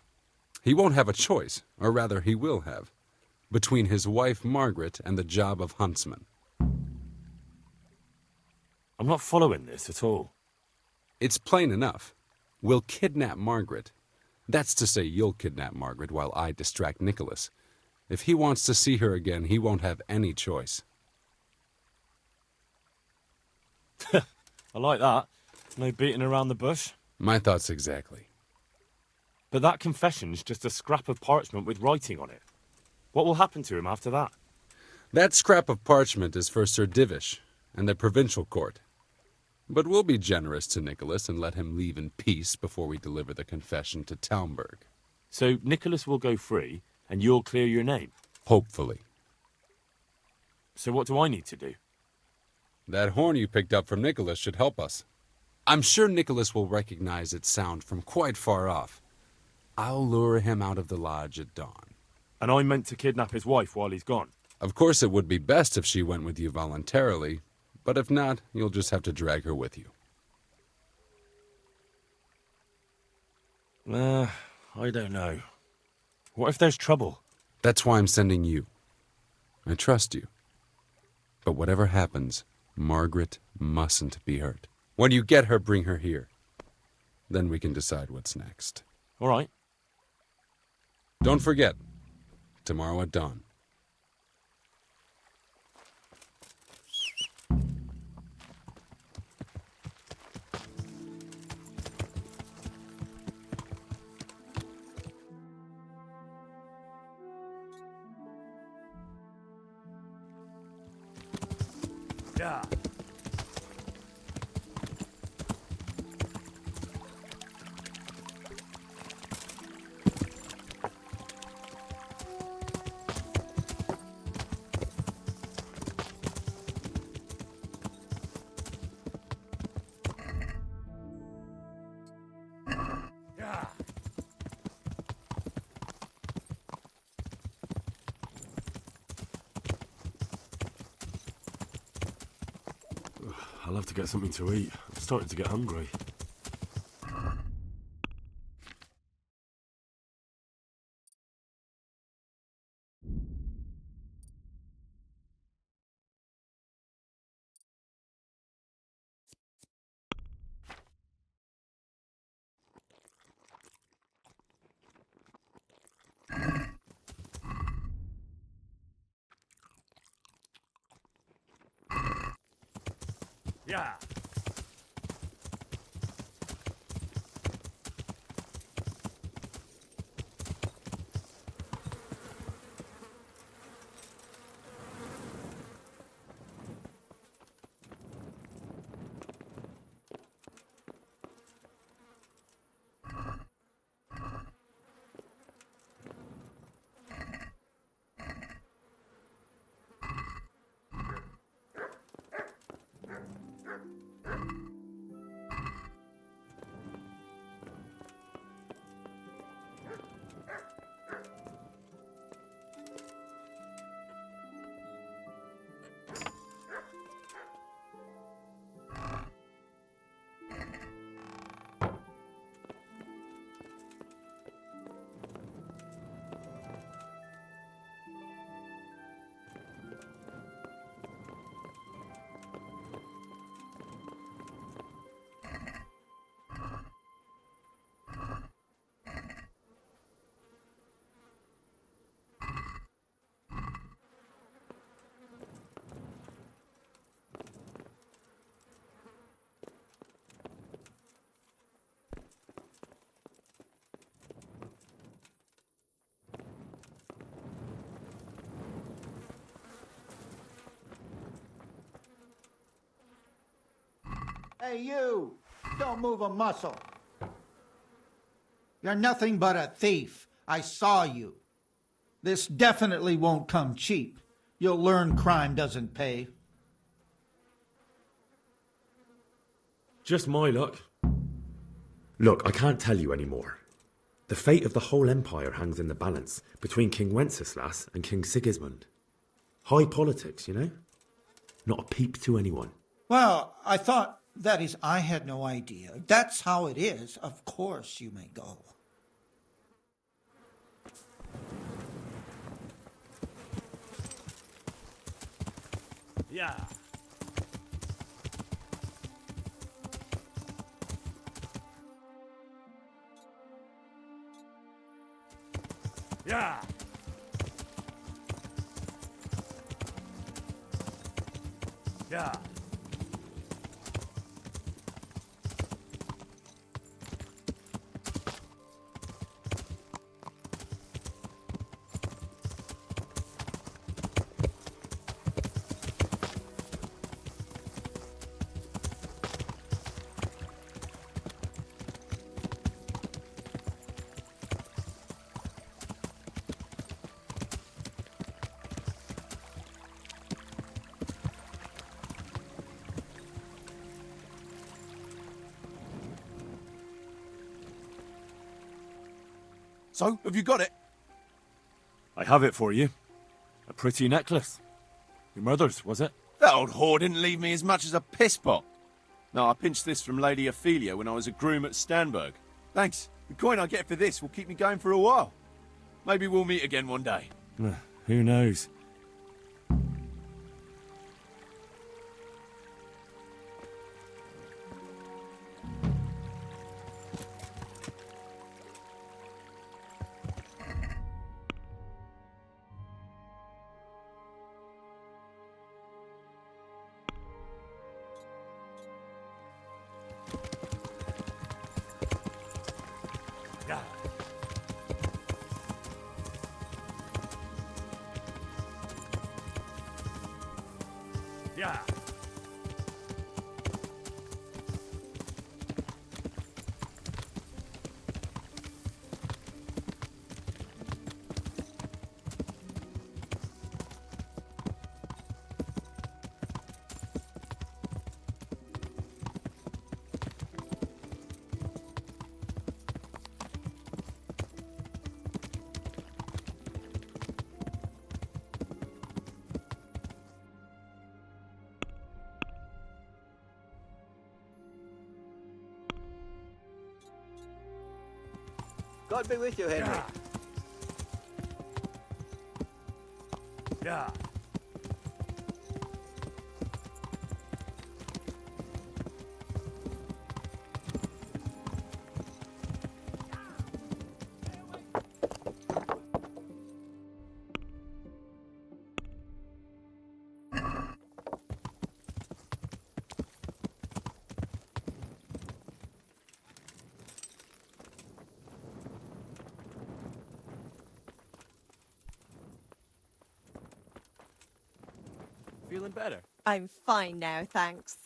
He won't have a choice, or rather he will have, between his wife Margaret and the job of huntsman. I'm not following this at all. It's plain enough. We'll kidnap Margaret. That's to say, you'll kidnap Margaret while I distract Nicholas. If he wants to see her again, he won't have any choice. I like that. No beating around the bush. My thoughts exactly. But that confession's just a scrap of parchment with writing on it. What will happen to him after that? That scrap of parchment is for Sir Divish and the provincial court. But we'll be generous to Nicholas and let him leave in peace before we deliver the confession to Talmberg. So Nicholas will go free, and you'll clear your name? Hopefully. So what do I need to do? That horn you picked up from Nicholas should help us. I'm sure Nicholas will recognize its sound from quite far off. I'll lure him out of the lodge at dawn. And I'm meant to kidnap his wife while he's gone? Of course it would be best if she went with you voluntarily, but if not, you'll just have to drag her with you. I don't know. What if there's trouble? That's why I'm sending you. I trust you. But whatever happens, Margaret mustn't be hurt. When you get her, bring her here. Then we can decide what's next. All right. Don't forget, tomorrow at dawn. Yeah. I'll have to get something to eat. I'm starting to get hungry. Yeah. Hey, you! Don't move a muscle. You're nothing but a thief. I saw you. This definitely won't come cheap. You'll learn crime doesn't pay. Just my luck. Look, I can't tell you anymore. The fate of the whole empire hangs in the balance between King Wenceslas and King Sigismund. High politics, you know? Not a peep to anyone. Well, I thought, that is, I had no idea. That's how it is. Of course you may go. Yeah. Yeah. Yeah. So, have you got it? I have it for you. A pretty necklace. Your mother's, was it? That old whore didn't leave me as much as a piss pot. No, I pinched this from Lady Ophelia when I was a groom at Stanberg. Thanks. The coin I get for this will keep me going for a while. Maybe we'll meet again one day. Who knows? Yeah. Yeah. God be with you, Henry. Yeah. Yeah. Feeling better? I'm fine now, thanks.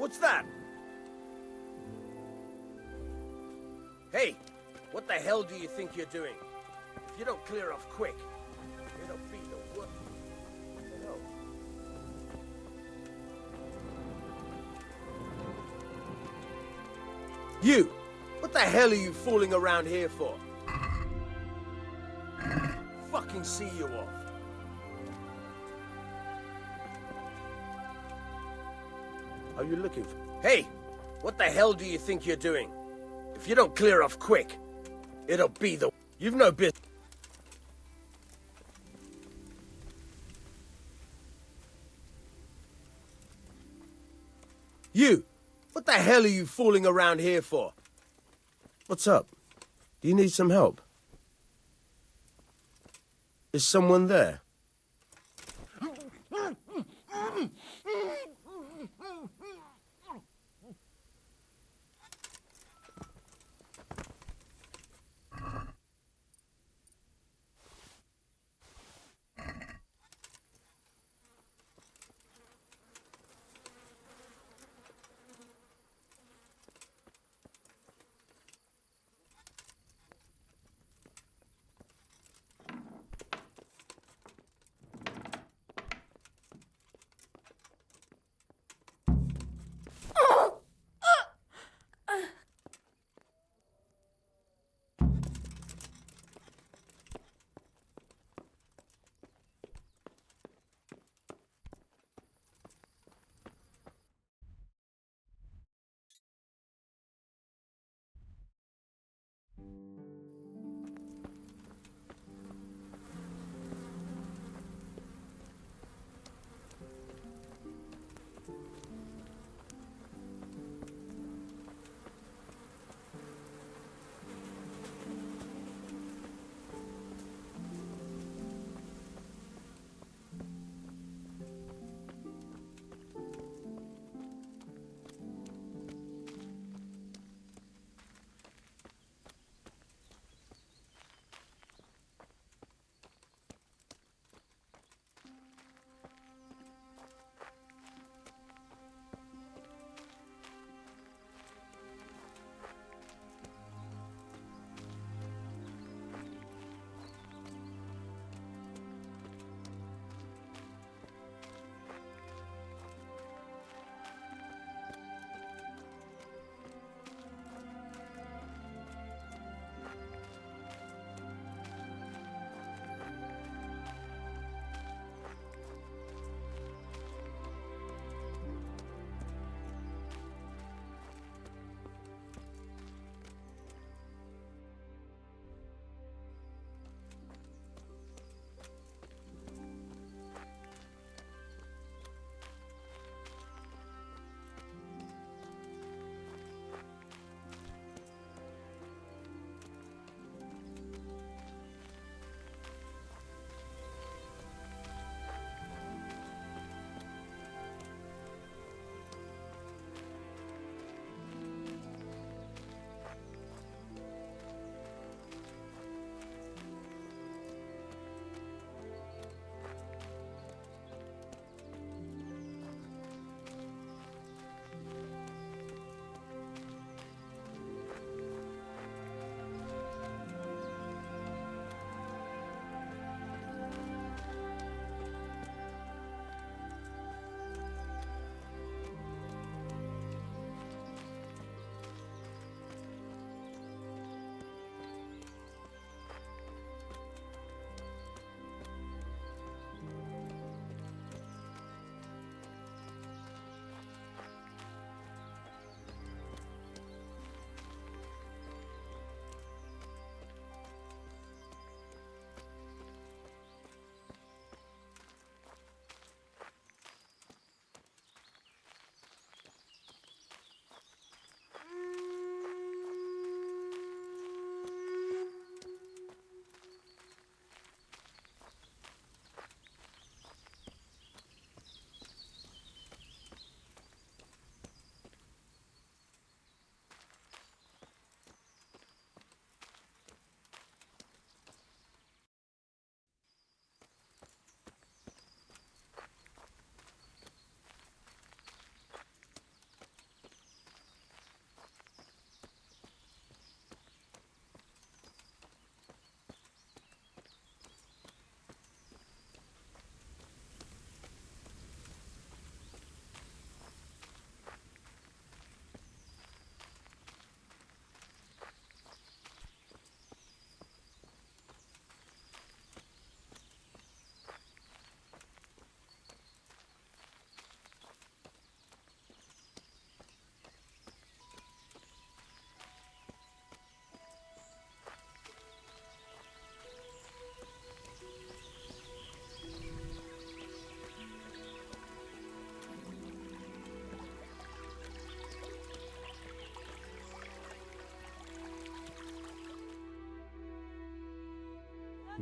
What's that? Hey, what the hell do you think you're doing? If you don't clear off quick, it'll be the worst. What the hell? You! What the hell are you fooling around here for? fucking see you off. Are you looking for... Hey! What the hell do you think you're doing? If you don't clear off quick, it'll be the... You've no business... You! What the hell are you fooling around here for? What's up? Do you need some help? Is someone there?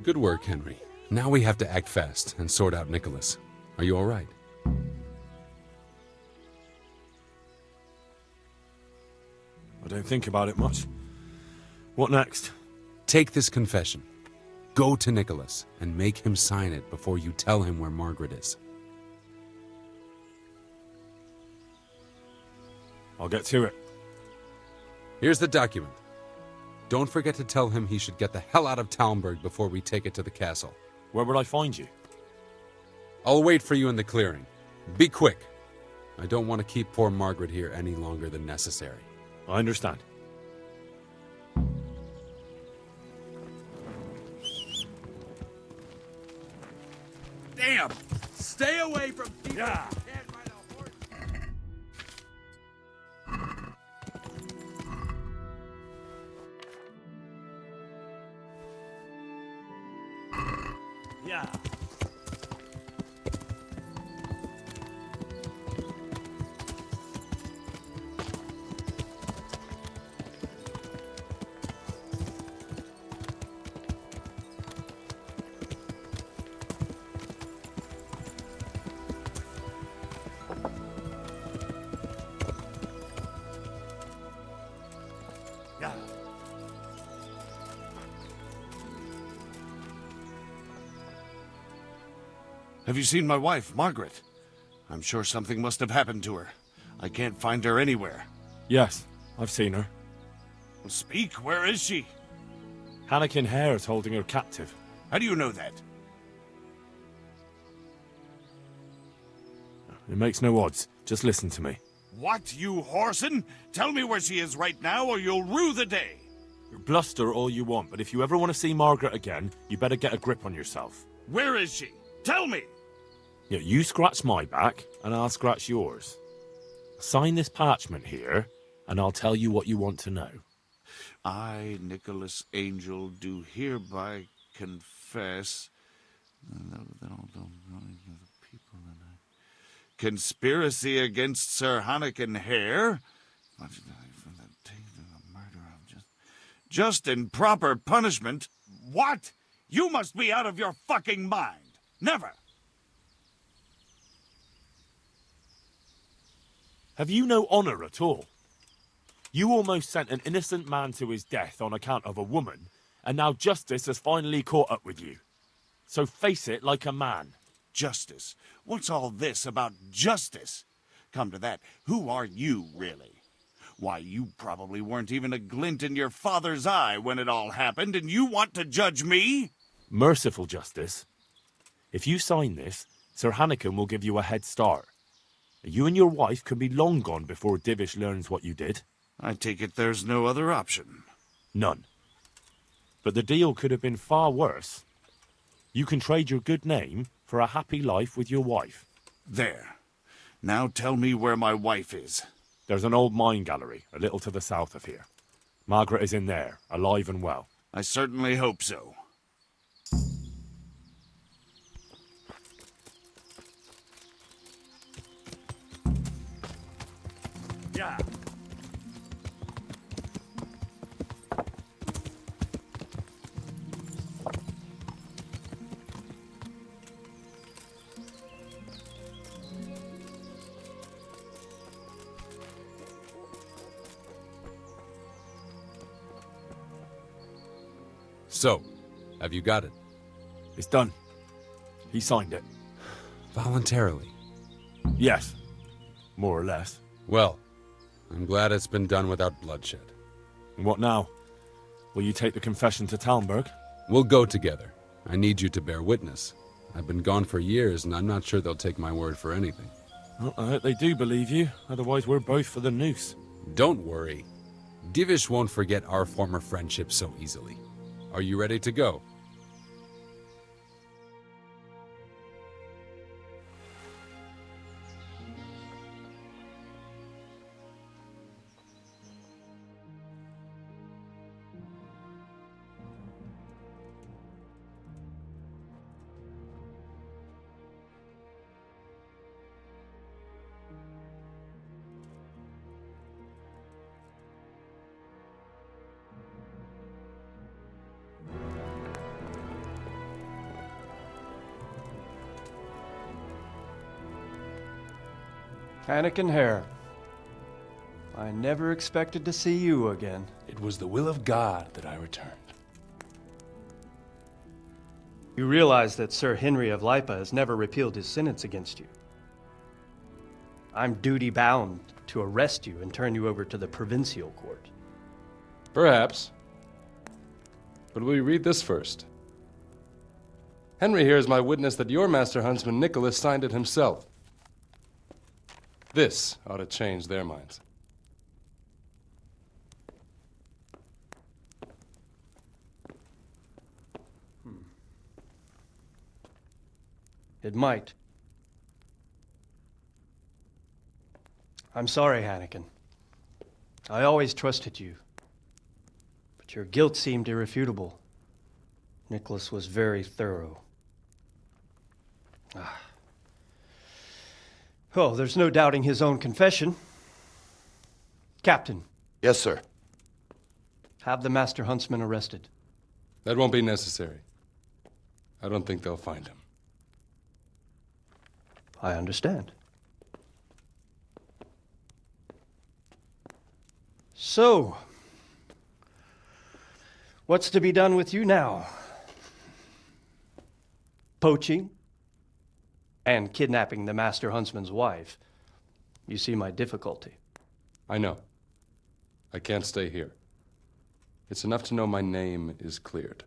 Good work, Henry. Now we have to act fast and sort out Nicholas. Are you all right? I don't think about it much. What next? Take this confession. Go to Nicholas and make him sign it before you tell him where Margaret is. I'll get to it. Here's the document. Don't forget to tell him he should get the hell out of Talmberg before we take it to the castle. Where would I find you? I'll wait for you in the clearing. Be quick. I don't want to keep poor Margaret here any longer than necessary. I understand. Damn! Stay away from people. Yeah. Yeah. Yeah. Have you seen my wife, Margaret? I'm sure something must have happened to her. I can't find her anywhere. Yes, I've seen her. Speak, where is she? Hannikin Hare is holding her captive. How do you know that? It makes no odds. Just listen to me. What, you whoreson? Tell me where she is right now or you'll rue the day. Bluster all you want, but if you ever want to see Margaret again, you better get a grip on yourself. Where is she? Tell me! Yeah, you scratch my back, and I'll scratch yours. Sign this parchment here, and I'll tell you what you want to know. I, Nicholas Angel, do hereby confess... Conspiracy against Sir Hannikin Hare? Just in proper punishment? What? You must be out of your fucking mind. Never. Have you no honor at all? You almost sent an innocent man to his death on account of a woman, and now justice has finally caught up with you. So face it like a man. Justice? What's all this about justice? Come to that, who are you, really? Why, you probably weren't even a glint in your father's eye when it all happened, and you want to judge me? Merciful justice. If you sign this, Sir Hannikin will give you a head start. You and your wife could be long gone before Divish learns what you did. I take it there's no other option. None. But the deal could have been far worse. You can trade your good name for a happy life with your wife. There. Now tell me where my wife is. There's an old mine gallery, a little to the south of here. Margaret is in there, alive and well. I certainly hope so. Yeah. So, have you got it? It's done. He signed it. Voluntarily? Yes. More or less. Well, I'm glad it's been done without bloodshed. And what now? Will you take the confession to Talmberg? We'll go together. I need you to bear witness. I've been gone for years, and I'm not sure they'll take my word for anything. Well, I hope they do believe you. Otherwise, we're both for the noose. Don't worry. Divish won't forget our former friendship so easily. Are you ready to go? Anakin Hare. I never expected to see you again. It was the will of God that I returned. You realize that Sir Henry of Lipa has never repealed his sentence against you. I'm duty-bound to arrest you and turn you over to the provincial court. Perhaps. But will you read this first? Henry here is my witness that your master huntsman Nicholas signed it himself. This ought to change their minds. It might. I'm sorry, Anakin. I always trusted you. But your guilt seemed irrefutable. Nicholas was very thorough. Oh, there's no doubting his own confession. Captain. Yes, sir. Have the Master Huntsman arrested. That won't be necessary. I don't think they'll find him. I understand. So, what's to be done with you now? Poaching and kidnapping the Master Huntsman's wife. You see my difficulty. I know. I can't stay here. It's enough to know my name is cleared.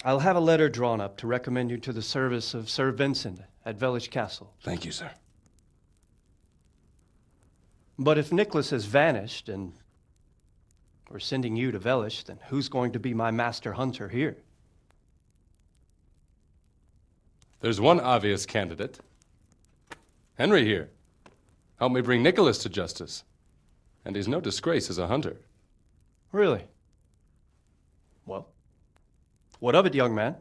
I'll have a letter drawn up to recommend you to the service of Sir Vincent at Vellish Castle. Thank you, sir. But if Nicholas has vanished and we're sending you to Vellish, then who's going to be my master hunter here? There's one obvious candidate. Henry here. Help me bring Nicholas to justice. And he's no disgrace as a hunter. Really? Well, what of it, young man?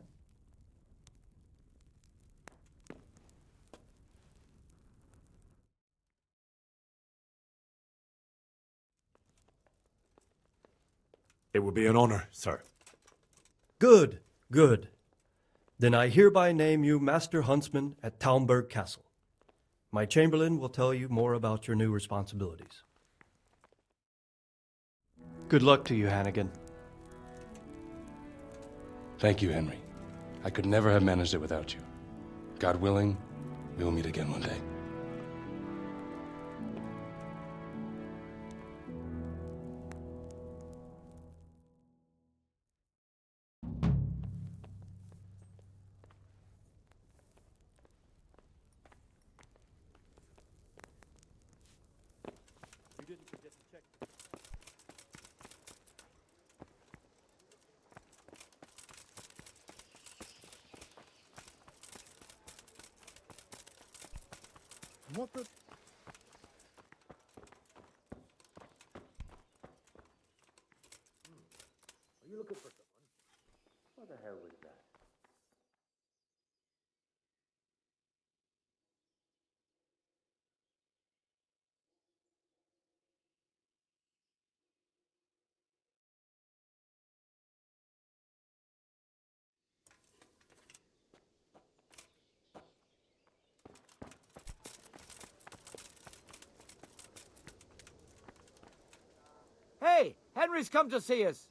It would be an honor, sir. Good, good. Then I hereby name you Master Huntsman at Talmberg Castle. My Chamberlain will tell you more about your new responsibilities. Good luck to you, Hannigan. Thank you, Henry. I could never have managed it without you. God willing, we will meet again one day. What the? Are you looking for someone? What the hell was that? Hey, Henry's come to see us.